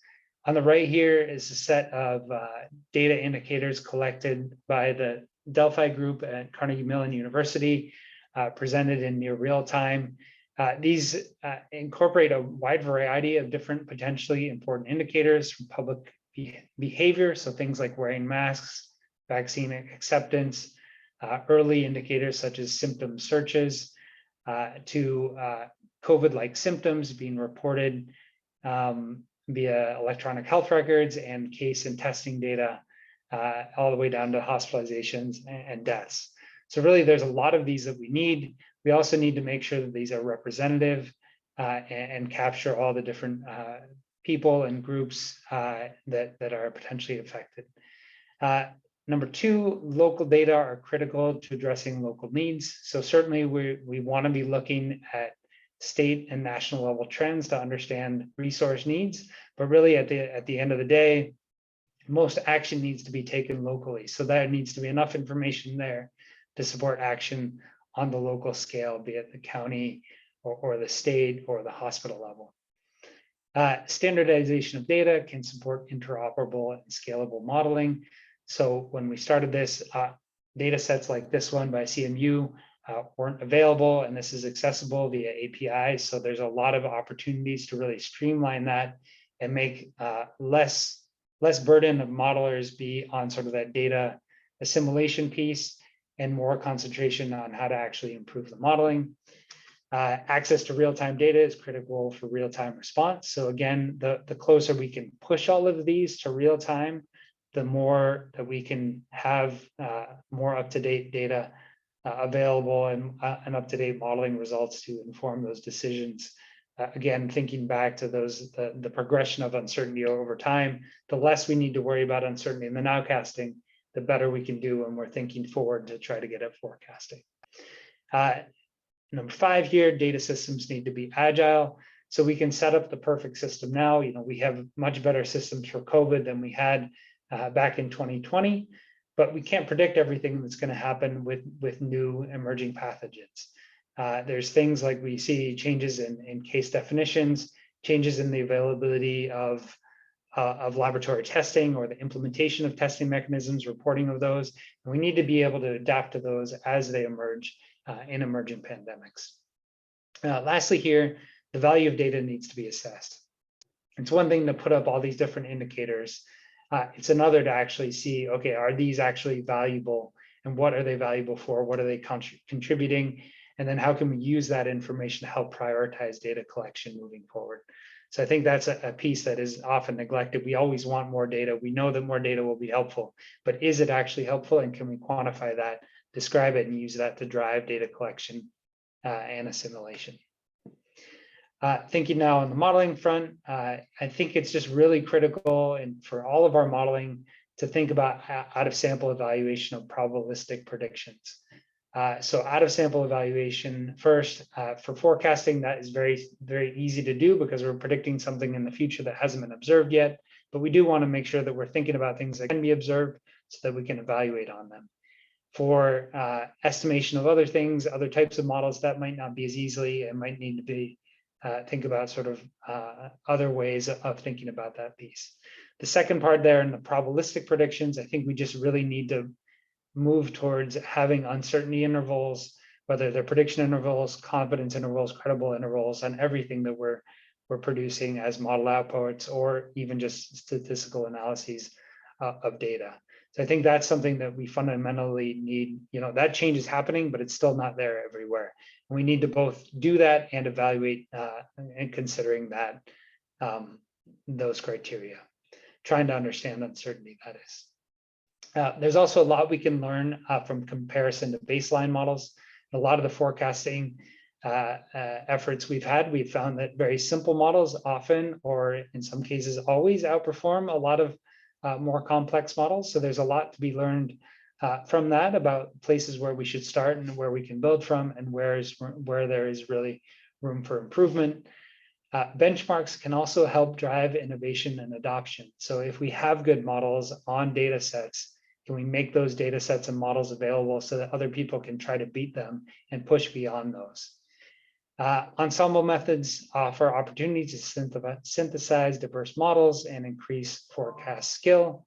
On the right here is a set of data indicators collected by the Delphi group at Carnegie Mellon University, presented in near real time. These incorporate a wide variety of different potentially important indicators from public behavior, so things like wearing masks, vaccine acceptance, early indicators such as symptom searches, to COVID-like symptoms being reported via electronic health records and case and testing data, all the way down to hospitalizations and deaths. So really, there's a lot of these that we need. We also need to make sure that these are representative and capture all the different people and groups that are potentially affected. Number 2, local data are critical to addressing local needs. So certainly we want to be looking at state and national level trends to understand resource needs, but really at the end of the day, most action needs to be taken locally. So there needs to be enough information there to support action on the local scale, be it the county or the state or the hospital level. Standardization of data can support interoperable and scalable modeling. So when we started this, data sets like this one by CMU weren't available, and this is accessible via APIs. So there's a lot of opportunities to really streamline that and make less burden of modelers be on sort of that data assimilation piece, and more concentration on how to actually improve the modeling. Access to real-time data is critical for real-time response. So again, the closer we can push all of these to real-time, the more that we can have more up-to-date data available and up-to-date modeling results to inform those decisions. Again, thinking back to the progression of uncertainty over time, the less we need to worry about uncertainty in the nowcasting, the better we can do when we're thinking forward to try to get at forecasting. Number 5 here, data systems need to be agile. So we can set up the perfect system now. We have much better systems for COVID than we had back in 2020, but we can't predict everything that's going to happen with new emerging pathogens. There's things like we see changes in case definitions, changes in the availability of laboratory testing or the implementation of testing mechanisms, reporting of those. And we need to be able to adapt to those as they emerge in emerging pandemics. Lastly here, the value of data needs to be assessed. It's one thing to put up all these different indicators. It's another to actually see, okay, are these actually valuable, and what are they valuable for? What are they contributing? And then how can we use that information to help prioritize data collection moving forward? So I think that's a piece that is often neglected. We always want more data. We know that more data will be helpful, but is it actually helpful? And can we quantify that, describe it, and use that to drive data collection and assimilation? Thinking now on the modeling front, I think it's just really critical and for all of our modeling to think about out of sample evaluation of probabilistic predictions. So out of sample evaluation first, for forecasting, that is very, very easy to do because we're predicting something in the future that hasn't been observed yet. But we do want to make sure that we're thinking about things that can be observed so that we can evaluate on them. For estimation of other things, other types of models, that might not be as easily and might need to be think about sort of other ways of thinking about that piece. The second part there in the probabilistic predictions, I think we just really need to move towards having uncertainty intervals, whether they're prediction intervals, confidence intervals, credible intervals, on everything that we're producing as model outputs or even just statistical analyses of data. So I think that's something that we fundamentally need. That change is happening, but it's still not there everywhere. And we need to both do that and evaluate and considering that those criteria, trying to understand uncertainty, that is. There's also a lot we can learn from comparison to baseline models. A lot of the forecasting efforts we've found that very simple models often, or in some cases always, outperform a lot of more complex models. So there's a lot to be learned from that about places where we should start and where we can build from, and where there is really room for improvement. Benchmarks can also help drive innovation and adoption. So if we have good models on data sets, can we make those data sets and models available so that other people can try to beat them and push beyond those? Ensemble methods offer opportunities to synthesize diverse models and increase forecast skill.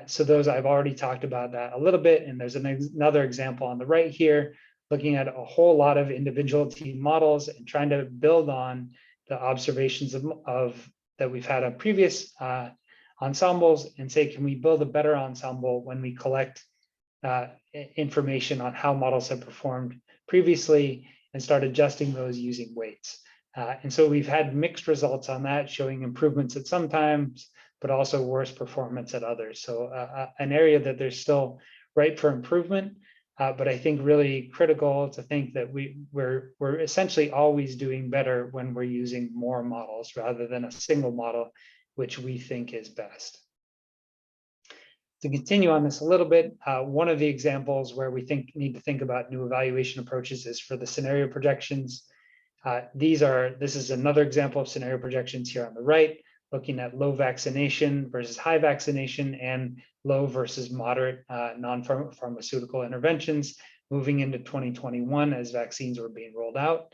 So those, I've already talked about that a little bit, and there's another example on the right here, looking at a whole lot of individual team models and trying to build on the observations that we've had on previous ensembles and say, can we build a better ensemble when we collect information on how models have performed previously and start adjusting those using weights. And so we've had mixed results on that, showing improvements at some times, but also worse performance at others. So an area that there's still ripe for improvement, but I think really critical to think that we're essentially always doing better when we're using more models rather than a single model, which we think is best. To continue on this a little bit, one of the examples where we need to think about new evaluation approaches is for the scenario projections. This is another example of scenario projections here on the right, looking at low vaccination versus high vaccination and low versus moderate non-pharmaceutical interventions moving into 2021 as vaccines were being rolled out.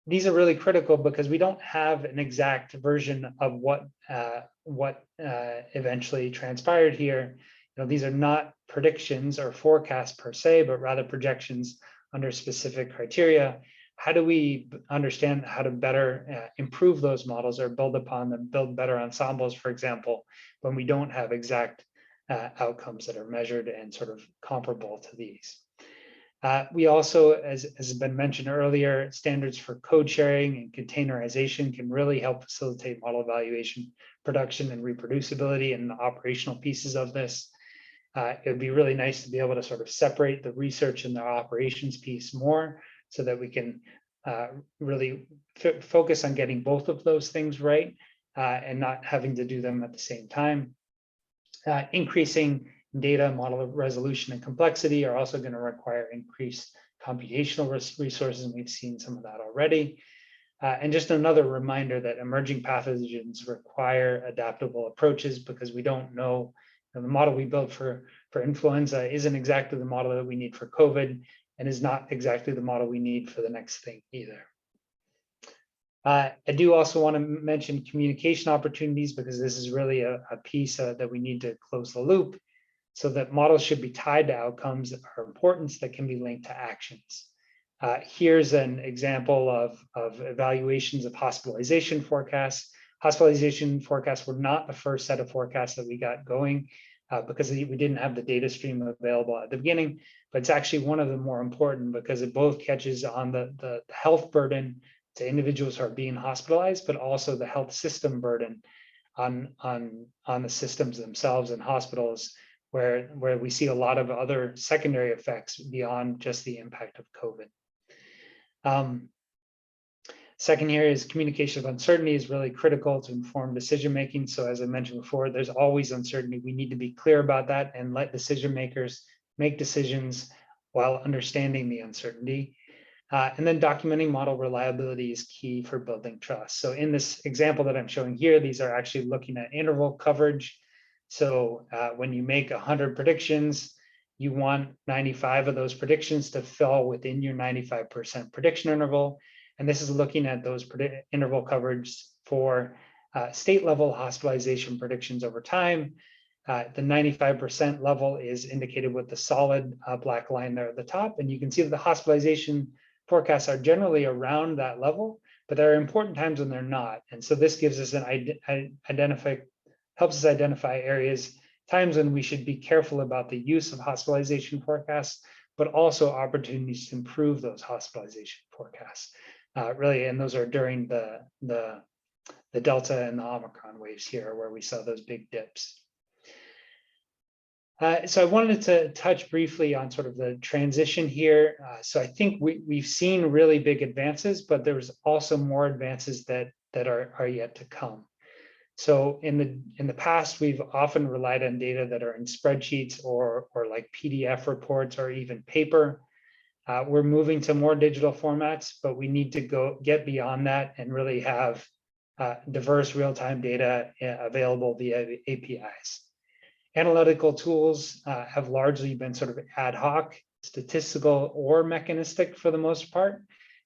These are really critical because we don't have an exact version of what eventually transpired here. These are not predictions or forecasts per se, but rather projections under specific criteria. How do we understand how to better improve those models or build upon them, build better ensembles, for example, when we don't have exact outcomes that are measured and sort of comparable to these? We also, as has been mentioned earlier, standards for code sharing and containerization can really help facilitate model evaluation, production, and reproducibility and the operational pieces of this. It would be really nice to be able to sort of separate the research and the operations piece more so that we can really focus on getting both of those things right and not having to do them at the same time. Increasing data model resolution and complexity are also going to require increased computational resources, and we've seen some of that already. And just another reminder that emerging pathogens require adaptable approaches because we don't know, the model we built for influenza isn't exactly the model that we need for COVID and is not exactly the model we need for the next thing either. I do also want to mention communication opportunities because this is really a piece that we need to close the loop, so that models should be tied to outcomes that are importance that can be linked to actions. Here's an example of evaluations of hospitalization forecasts. Hospitalization forecasts were not the first set of forecasts that we got going because we didn't have the data stream available at the beginning, but it's actually one of the more important because it both catches on the health burden to individuals who are being hospitalized, but also the health system burden on the systems themselves and hospitals, where we see a lot of other secondary effects beyond just the impact of COVID. Second here is communication of uncertainty is really critical to inform decision making. So as I mentioned before, there's always uncertainty. We need to be clear about that and let decision makers make decisions while understanding the uncertainty. And then documenting model reliability is key for building trust. So in this example that I'm showing here, these are actually looking at interval coverage. So when you make 100 predictions, you want 95 of those predictions to fall within your 95% prediction interval. And this is looking at those interval coverage for state level hospitalization predictions over time. The 95% level is indicated with the solid black line there at the top. And you can see that the hospitalization forecasts are generally around that level, but there are important times when they're not. And so this gives us helps us identify areas, times when we should be careful about the use of hospitalization forecasts, but also opportunities to improve those hospitalization forecasts. Really, and those are during the Delta and the Omicron waves here, where we saw those big dips. So I wanted to touch briefly on sort of the transition here. So I think we've seen really big advances, but there's also more advances that are yet to come. So in the past, we've often relied on data that are in spreadsheets or like PDF reports or even paper. We're moving to more digital formats, but we need to get beyond that and really have diverse real-time data available via APIs. Analytical tools have largely been sort of ad hoc, statistical or mechanistic for the most part.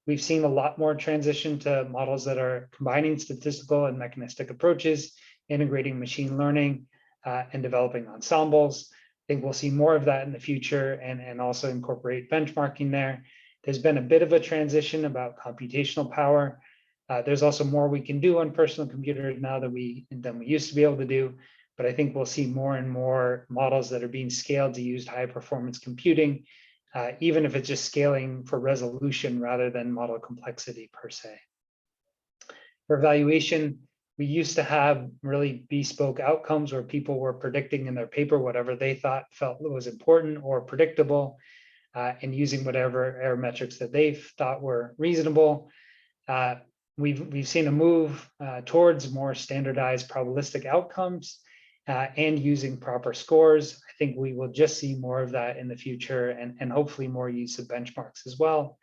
We've seen a lot more transition to models that are combining statistical and mechanistic approaches, integrating machine learning and developing ensembles. I think we'll see more of that in the future and also incorporate benchmarking there. There's been a bit of a transition about computational power. There's also more we can do on personal computers now than we used to be able to do. But I think we'll see more and more models that are being scaled to use high performance computing, even if it's just scaling for resolution rather than model complexity per se. For evaluation, we used to have really bespoke outcomes where people were predicting in their paper whatever they felt was important or predictable, and using whatever error metrics that they thought were reasonable. We've seen a move towards more standardized probabilistic outcomes and using proper scores. I think we will just see more of that in the future and hopefully more use of benchmarks as well.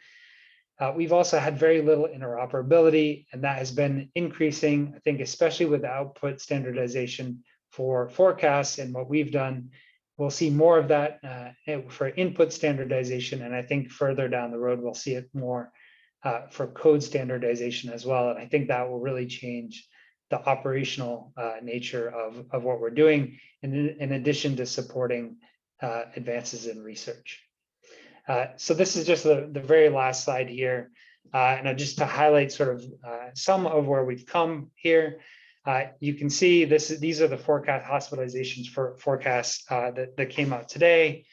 We've also had very little interoperability, and that has been increasing, I think, especially with output standardization for forecasts and what we've done. We'll see more of that for input standardization, and I think further down the road, we'll see it more for code standardization as well. And I think that will really change the operational nature of what we're doing, in addition to supporting advances in research. So this is just the very last slide here. And just to highlight sort of some of where we've come here, you can see these are the forecast hospitalizations for forecasts that came out today.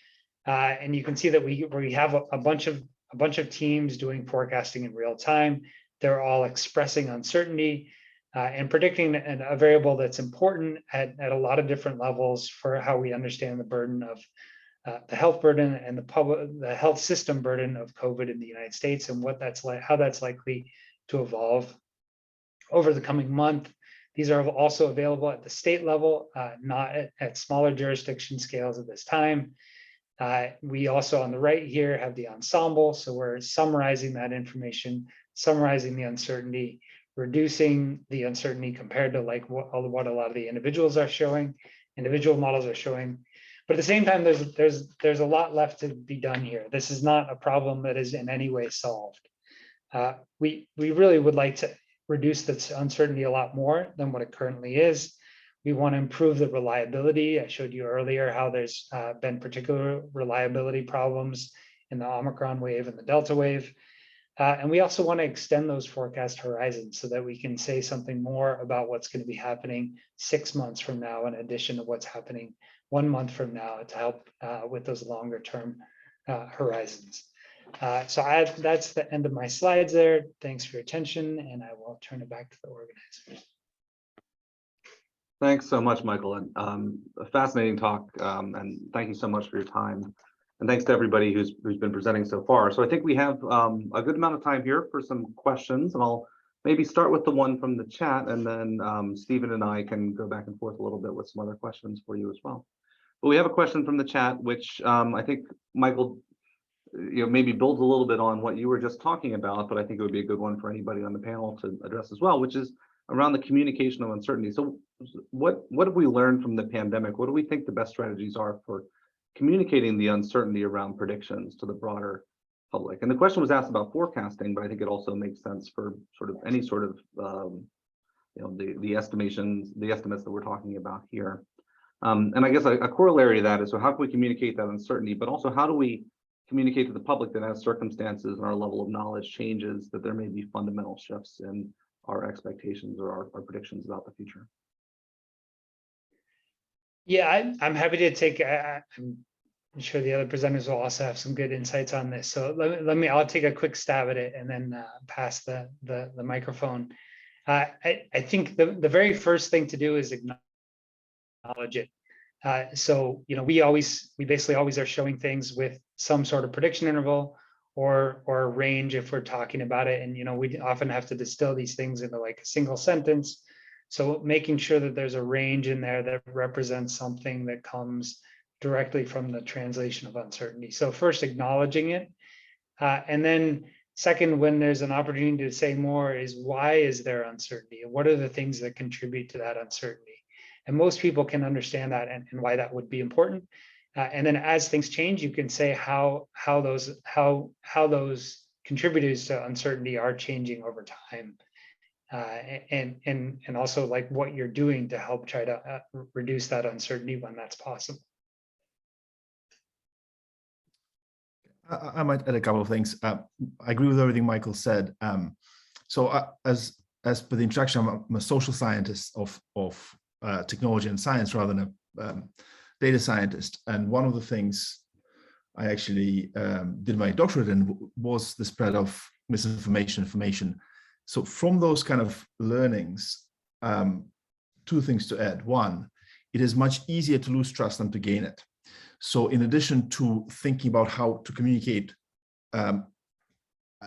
And you can see that we have a bunch of teams doing forecasting in real time. They're all expressing uncertainty and predicting a variable that's important at a lot of different levels for how we understand the burden of the health burden and the health system burden of COVID in the United States, and how that's likely to evolve over the coming month. These are also available at the state level, not at smaller jurisdiction scales at this time. We also on the right here have the ensemble, so we're summarizing that information summarizing the uncertainty, reducing the uncertainty compared to like what a lot of the individual models are showing. But at the same time, there's a lot left to be done here. This is not a problem that is in any way solved. We really would like to reduce this uncertainty a lot more than what it currently is. We want to improve the reliability. I showed you earlier how there's been particular reliability problems in the Omicron wave and the Delta wave. And we also want to extend those forecast horizons so that we can say something more about what's going to be happening 6 months from now, in addition to what's happening 1 month from now, to help with those longer term horizons. So that's the end of my slides there. Thanks for your attention, and I will turn it back to the organizers. Thanks so much, Michael, and a fascinating talk, and thank you so much for your time. And thanks to everybody who's been presenting so far. So I think we have a good amount of time here for some questions, and I'll maybe start with the one from the chat, and then Stephen and I can go back and forth a little bit with some other questions for you as well. But we have a question from the chat, which I think, Michael, maybe builds a little bit on what you were just talking about, but I think it would be a good one for anybody on the panel to address as well, which is around the communication of uncertainty. So what have we learned from the pandemic? What do we think the best strategies are for communicating the uncertainty around predictions to the broader public? And the question was asked about forecasting, but I think it also makes sense for sort of any sort of the estimates that we're talking about here. And I guess a corollary to that is, so how can we communicate that uncertainty, but also how do we communicate to the public that as circumstances and our level of knowledge changes, that there may be fundamental shifts in our expectations or our predictions about the future? Yeah, I'm happy to take. I'm sure the other presenters will also have some good insights on this. So I'll take a quick stab at it and then pass the microphone. I think the very first thing to do is acknowledge it. So we basically always are showing things with some sort of prediction interval or a range if we're talking about it, and we often have to distill these things into like a single sentence. So making sure that there's a range in there that represents something that comes directly from the translation of uncertainty. So first, acknowledging it, and then second, when there's an opportunity to say more, is why is there uncertainty, and what are the things that contribute to that uncertainty? And most people can understand that and why that would be important. And then as things change, you can say how those contributors to uncertainty are changing over time, and also like what you're doing to help try to reduce that uncertainty when that's possible. I might add a couple of things. I agree with everything Michael said. As per the introduction, I'm a social scientist of technology and science rather than a data scientist. And one of the things I actually did my doctorate in was the spread of misinformation, information. So from those kind of learnings, two things to add. One, it is much easier to lose trust than to gain it. So in addition to thinking about how to communicate kind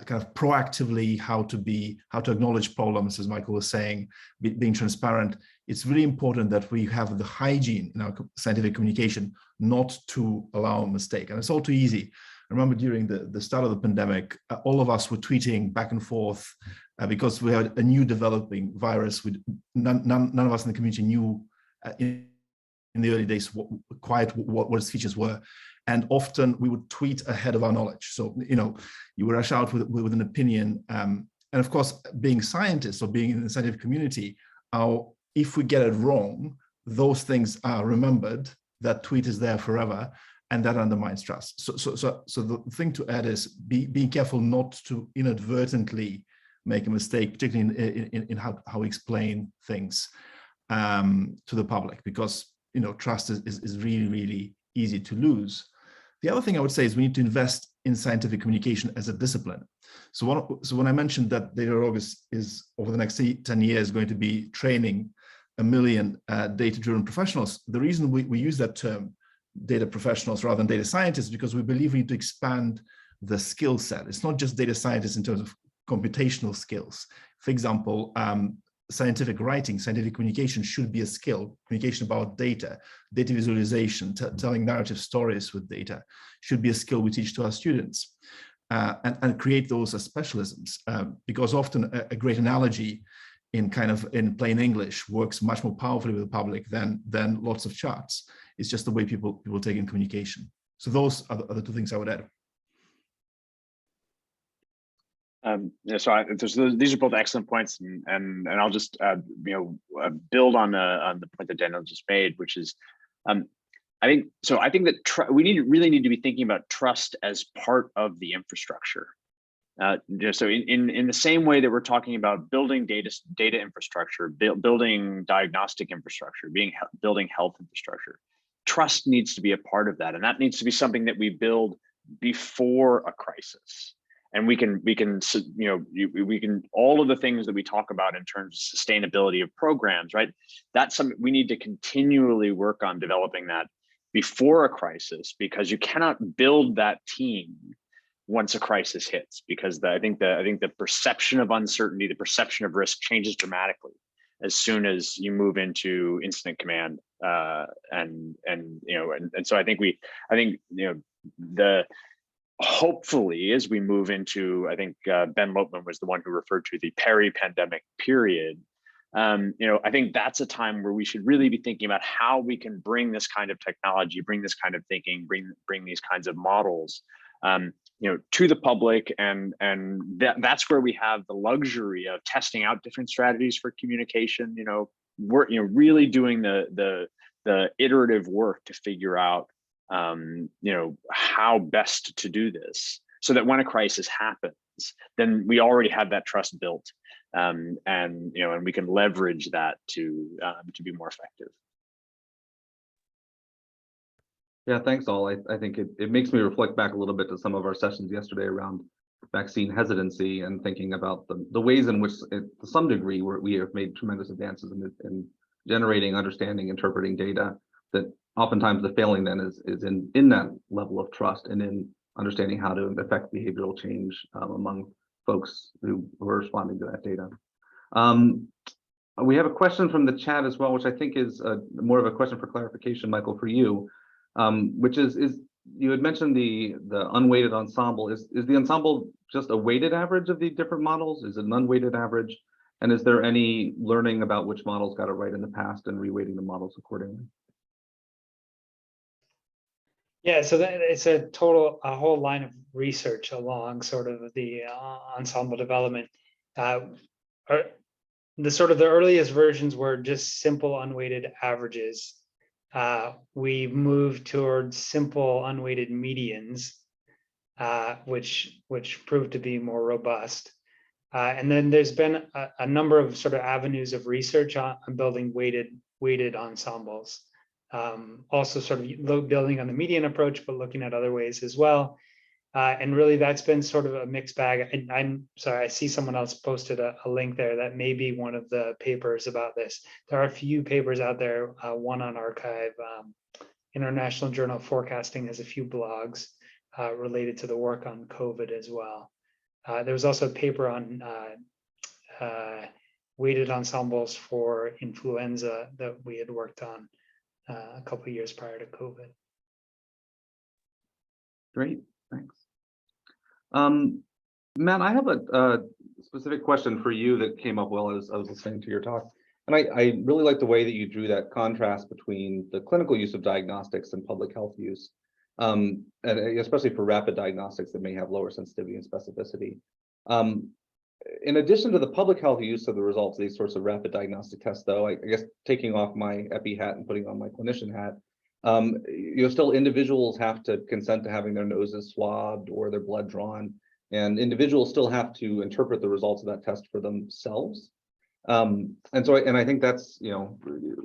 of proactively, how to acknowledge problems, as Michael was saying, being transparent, it's really important that we have the hygiene in our scientific communication not to allow a mistake. And it's all too easy. I remember during the start of the pandemic, all of us were tweeting back and forth because we had a new developing virus. None of us in the community knew in the early days what its features were. And often we would tweet ahead of our knowledge. So, you would rush out with an opinion. And of course, being scientists or being in the scientific community, if we get it wrong, those things are remembered, that tweet is there forever, and that undermines trust. So the thing to add is being careful not to inadvertently make a mistake, particularly in how we explain things to the public, because trust is really, really easy to lose. The other thing I would say is we need to invest in scientific communication as a discipline. So when I mentioned that Diagnostics is over the next 10 years going to be training 1 million data-driven professionals, the reason we use that term, data professionals rather than data scientists, because we believe we need to expand the skill set. It's not just data scientists in terms of computational skills. For example, scientific writing, scientific communication should be a skill. Communication about data visualization, telling narrative stories with data should be a skill we teach to our students. and create those as specialisms, because often a great analogy in plain English works much more powerfully with the public than lots of charts. It's just the way people take in communication. So those are the two things I would add. These are both excellent points, and I'll just build on the point that Daniel just made, which is I think that we really need to be thinking about trust as part of the infrastructure. So in the same way that we're talking about building data infrastructure, building diagnostic infrastructure, building health infrastructure, trust needs to be a part of that, and that needs to be something that we build before a crisis. And we can all of the things that we talk about in terms of sustainability of programs, right? That's something we need to continually work on developing that before a crisis, because you cannot build that team once a crisis hits, because I think the perception of uncertainty, the perception of risk changes dramatically as soon as you move into incident command. And so I think hopefully, as we move into, I think Ben Lopman was the one who referred to the peri-pandemic period. I think that's a time where we should really be thinking about how we can bring this kind of technology, bring this kind of thinking, bring these kinds of models, to the public, and that's where we have the luxury of testing out different strategies for communication. We're really doing the iterative work to figure out how best to do this, so that when a crisis happens, then we already have that trust built, and we can leverage that to be more effective. Yeah, thanks all. I think it makes me reflect back a little bit to some of our sessions yesterday around vaccine hesitancy, and thinking about the ways in which, to some degree, we have made tremendous advances in generating, understanding, interpreting data, that oftentimes the failing then is in that level of trust and in understanding how to affect behavioral change among folks who are responding to that data. We have a question from the chat as well, which I think is more of a question for clarification, Michael, for you, which is you had mentioned the unweighted ensemble. Is the ensemble just a weighted average of the different models? Is it an unweighted average? And is there any learning about which models got it right in the past and reweighting the models accordingly? Yeah, so it's a whole line of research along sort of the ensemble development. The earliest versions were just simple unweighted averages. We moved towards simple unweighted medians, which proved to be more robust. And then there's been a number of sort of avenues of research on building weighted ensembles. Also sort of building on the median approach, but looking at other ways as well. And really that's been sort of a mixed bag. And I'm sorry, I see someone else posted a link there that may be one of the papers about this. There are a few papers out there, one on Archive, International Journal of Forecasting has a few blogs related to the work on COVID as well. There was also a paper on weighted ensembles for influenza that we had worked on a couple of years prior to COVID. Great, thanks. Matt, I have a specific question for you that came up while I was listening to your talk. And I really like the way that you drew that contrast between the clinical use of diagnostics and public health use, and especially for rapid diagnostics that may have lower sensitivity and specificity. In addition to the public health use of the results of these sorts of rapid diagnostic tests, though, I guess taking off my epi hat and putting on my clinician hat, still individuals have to consent to having their noses swabbed or their blood drawn, and individuals still have to interpret the results of that test for themselves. And I think that's,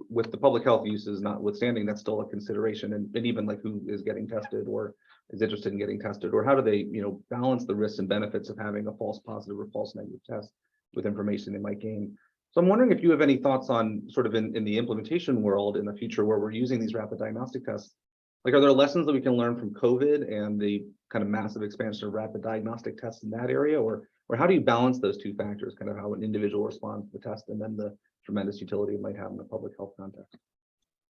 with the public health uses notwithstanding, that's still a consideration, and even like who is getting tested or is interested in getting tested, or how do they, balance the risks and benefits of having a false positive or false negative test with information they might gain. So I'm wondering if you have any thoughts on sort of in the implementation world in the future where we're using these rapid diagnostic tests. Like, are there lessons that we can learn from COVID and the kind of massive expansion of rapid diagnostic tests in that area, or how do you balance those two factors, kind of how an individual responds to the test and then the tremendous utility it might have in the public health context?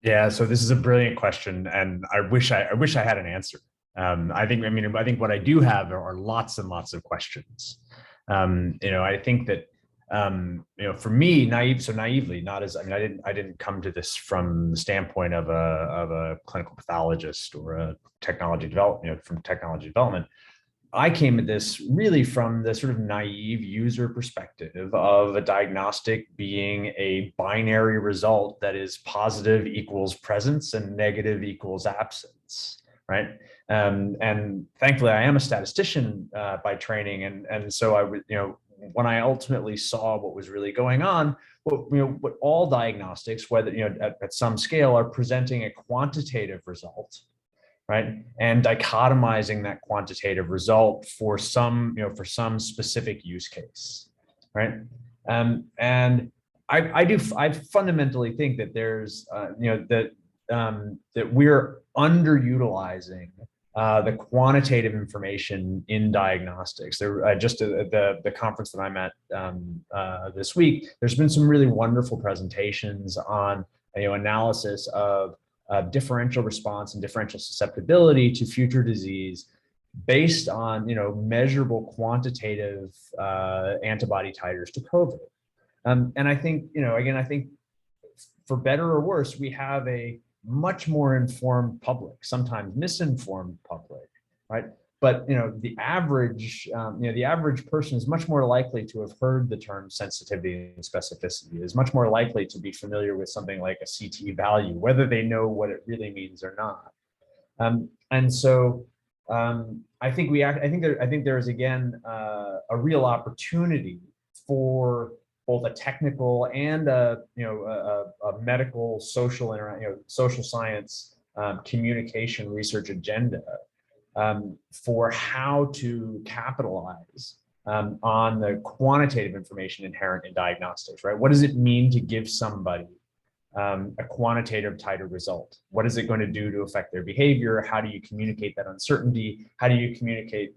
Yeah, so this is a brilliant question, and I wish I had an answer. I think what I do have are lots and lots of questions. I think that for me, naively, not as I didn't come to this from the standpoint of a clinical pathologist or a technology development. I came at this really from the sort of naive user perspective of a diagnostic being a binary result that is positive equals presence and negative equals absence, right? And thankfully, I am a statistician by training, and so I would, when I ultimately saw what was really going on, what all diagnostics, whether at some scale, are presenting a quantitative result, right, and dichotomizing that quantitative result for some specific use case, right? And I fundamentally think that there's that we're underutilizing the quantitative information in diagnostics. There, just at the conference that I'm at this week, there's been some really wonderful presentations on analysis of differential response and differential susceptibility to future disease based on measurable quantitative antibody titers to COVID. And I think I think for better or worse, we have a much more informed public, sometimes misinformed public, right? But the average person is much more likely to have heard the term sensitivity and specificity, is much more likely to be familiar with something like a CT value, whether they know what it really means or not. And so I think there is again a real opportunity for both a technical and a medical, social, social science communication research agenda for how to capitalize on the quantitative information inherent in diagnostics, right? What does it mean to give somebody a quantitative titer result? What is it going to do to affect their behavior? How do you communicate that uncertainty? How do you communicate,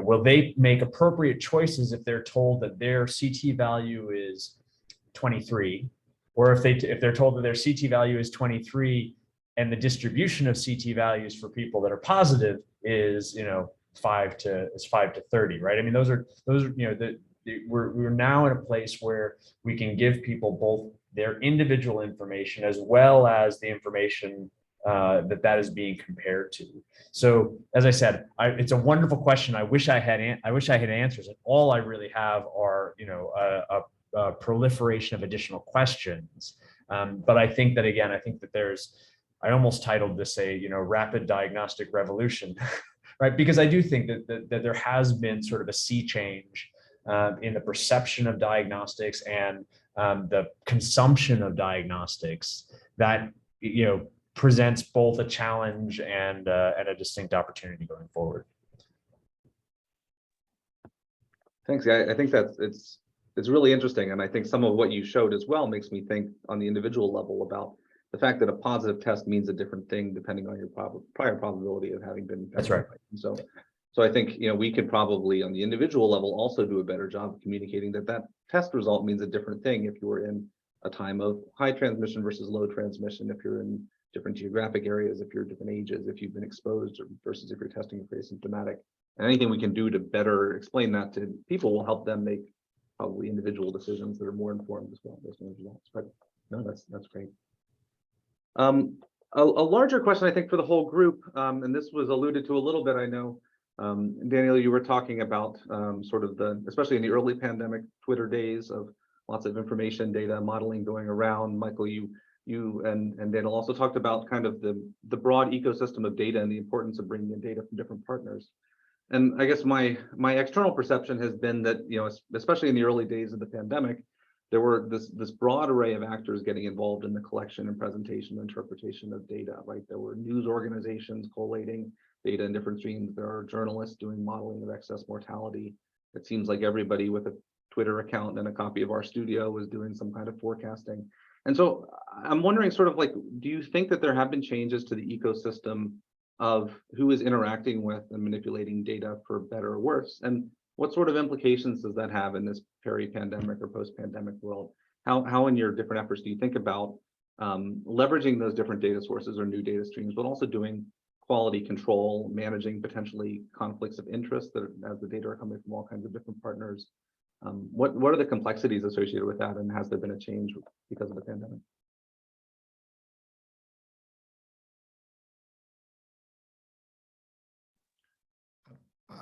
will they make appropriate choices if they're told that their CT value is 23, or if they're told that their CT value is 23 and the distribution of CT values for people that are positive is 5 to 30, right? I mean, those are we're now in a place where we can give people both their individual information as well as the information that is being compared to. So, as I said, it's a wonderful question. I wish I had answers, and all I really have are a proliferation of additional questions. But I think that again, I almost titled this a rapid diagnostic revolution, right? Because I do think that there has been sort of a sea change in the perception of diagnostics and the consumption of diagnostics that presents both a challenge and a distinct opportunity going forward. Thanks. I think that it's really interesting, and I think some of what you showed as well makes me think on the individual level about the fact that a positive test means a different thing depending on your prior probability of having been. That's right. So I think we could probably on the individual level also do a better job of communicating that test result means a different thing if you were in a time of high transmission versus low transmission, if you're in different geographic areas, if you're different ages, if you've been exposed versus if you're testing for asymptomatic. And anything we can do to better explain that to people will help them make probably individual decisions that are more informed as well based on the results. But no, that's great. A larger question, I think, for the whole group, and this was alluded to a little bit, I know, Daniel, you were talking about sort of especially in the early pandemic Twitter days of lots of information, data, modeling going around. Michael, you and Daniel also talked about kind of the broad ecosystem of data and the importance of bringing in data from different partners. And I guess my external perception has been that, especially in the early days of the pandemic, there were this broad array of actors getting involved in the collection and presentation and interpretation of data, right? There were news organizations collating data in different streams. There are journalists doing modeling of excess mortality. It seems like everybody with a Twitter account and a copy of RStudio was doing some kind of forecasting. And so I'm wondering sort of like, do you think that there have been changes to the ecosystem of who is interacting with and manipulating data for better or worse? And what sort of implications does that have in this peri-pandemic or post-pandemic world? How in your different efforts do you think about leveraging those different data sources or new data streams, but also doing quality control, managing potentially conflicts of interest that as the data are coming from all kinds of different partners. What are the complexities associated with that, and has there been a change because of the pandemic?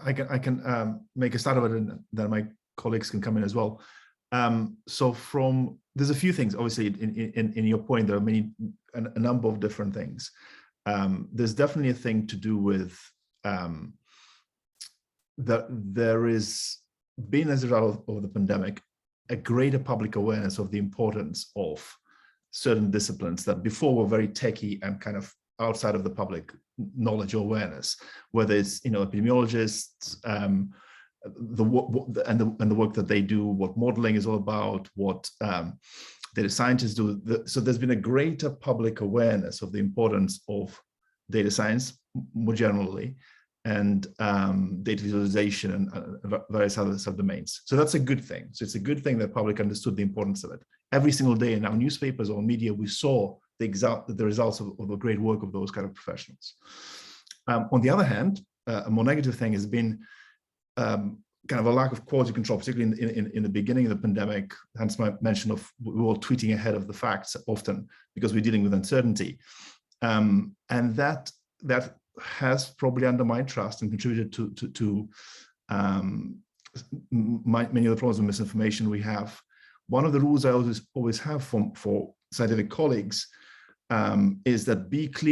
I can make a start of it, and then my colleagues can come in as well. So there's a few things, obviously, in your point, there are a number of different things. There's definitely a thing to do with that there is been, as a result of the pandemic, a greater public awareness of the importance of certain disciplines that before were very techy and kind of outside of the public knowledge or awareness, whether it's epidemiologists, the work that they do, what modeling is all about, what data scientists do. So there's been a greater public awareness of the importance of data science more generally, and data visualization and various other subdomains. So that's a good thing. So it's a good thing that public understood the importance of it. Every single day in our newspapers or media, we saw the results of the great work of those kind of professionals. On the other hand, a more negative thing has been kind of a lack of quality control, particularly in the beginning of the pandemic. Hence my mention of we were tweeting ahead of the facts often because we're dealing with uncertainty. And that has probably undermined trust and contributed to many of the problems of misinformation we have. One of the rules I always have for scientific colleagues is that be clear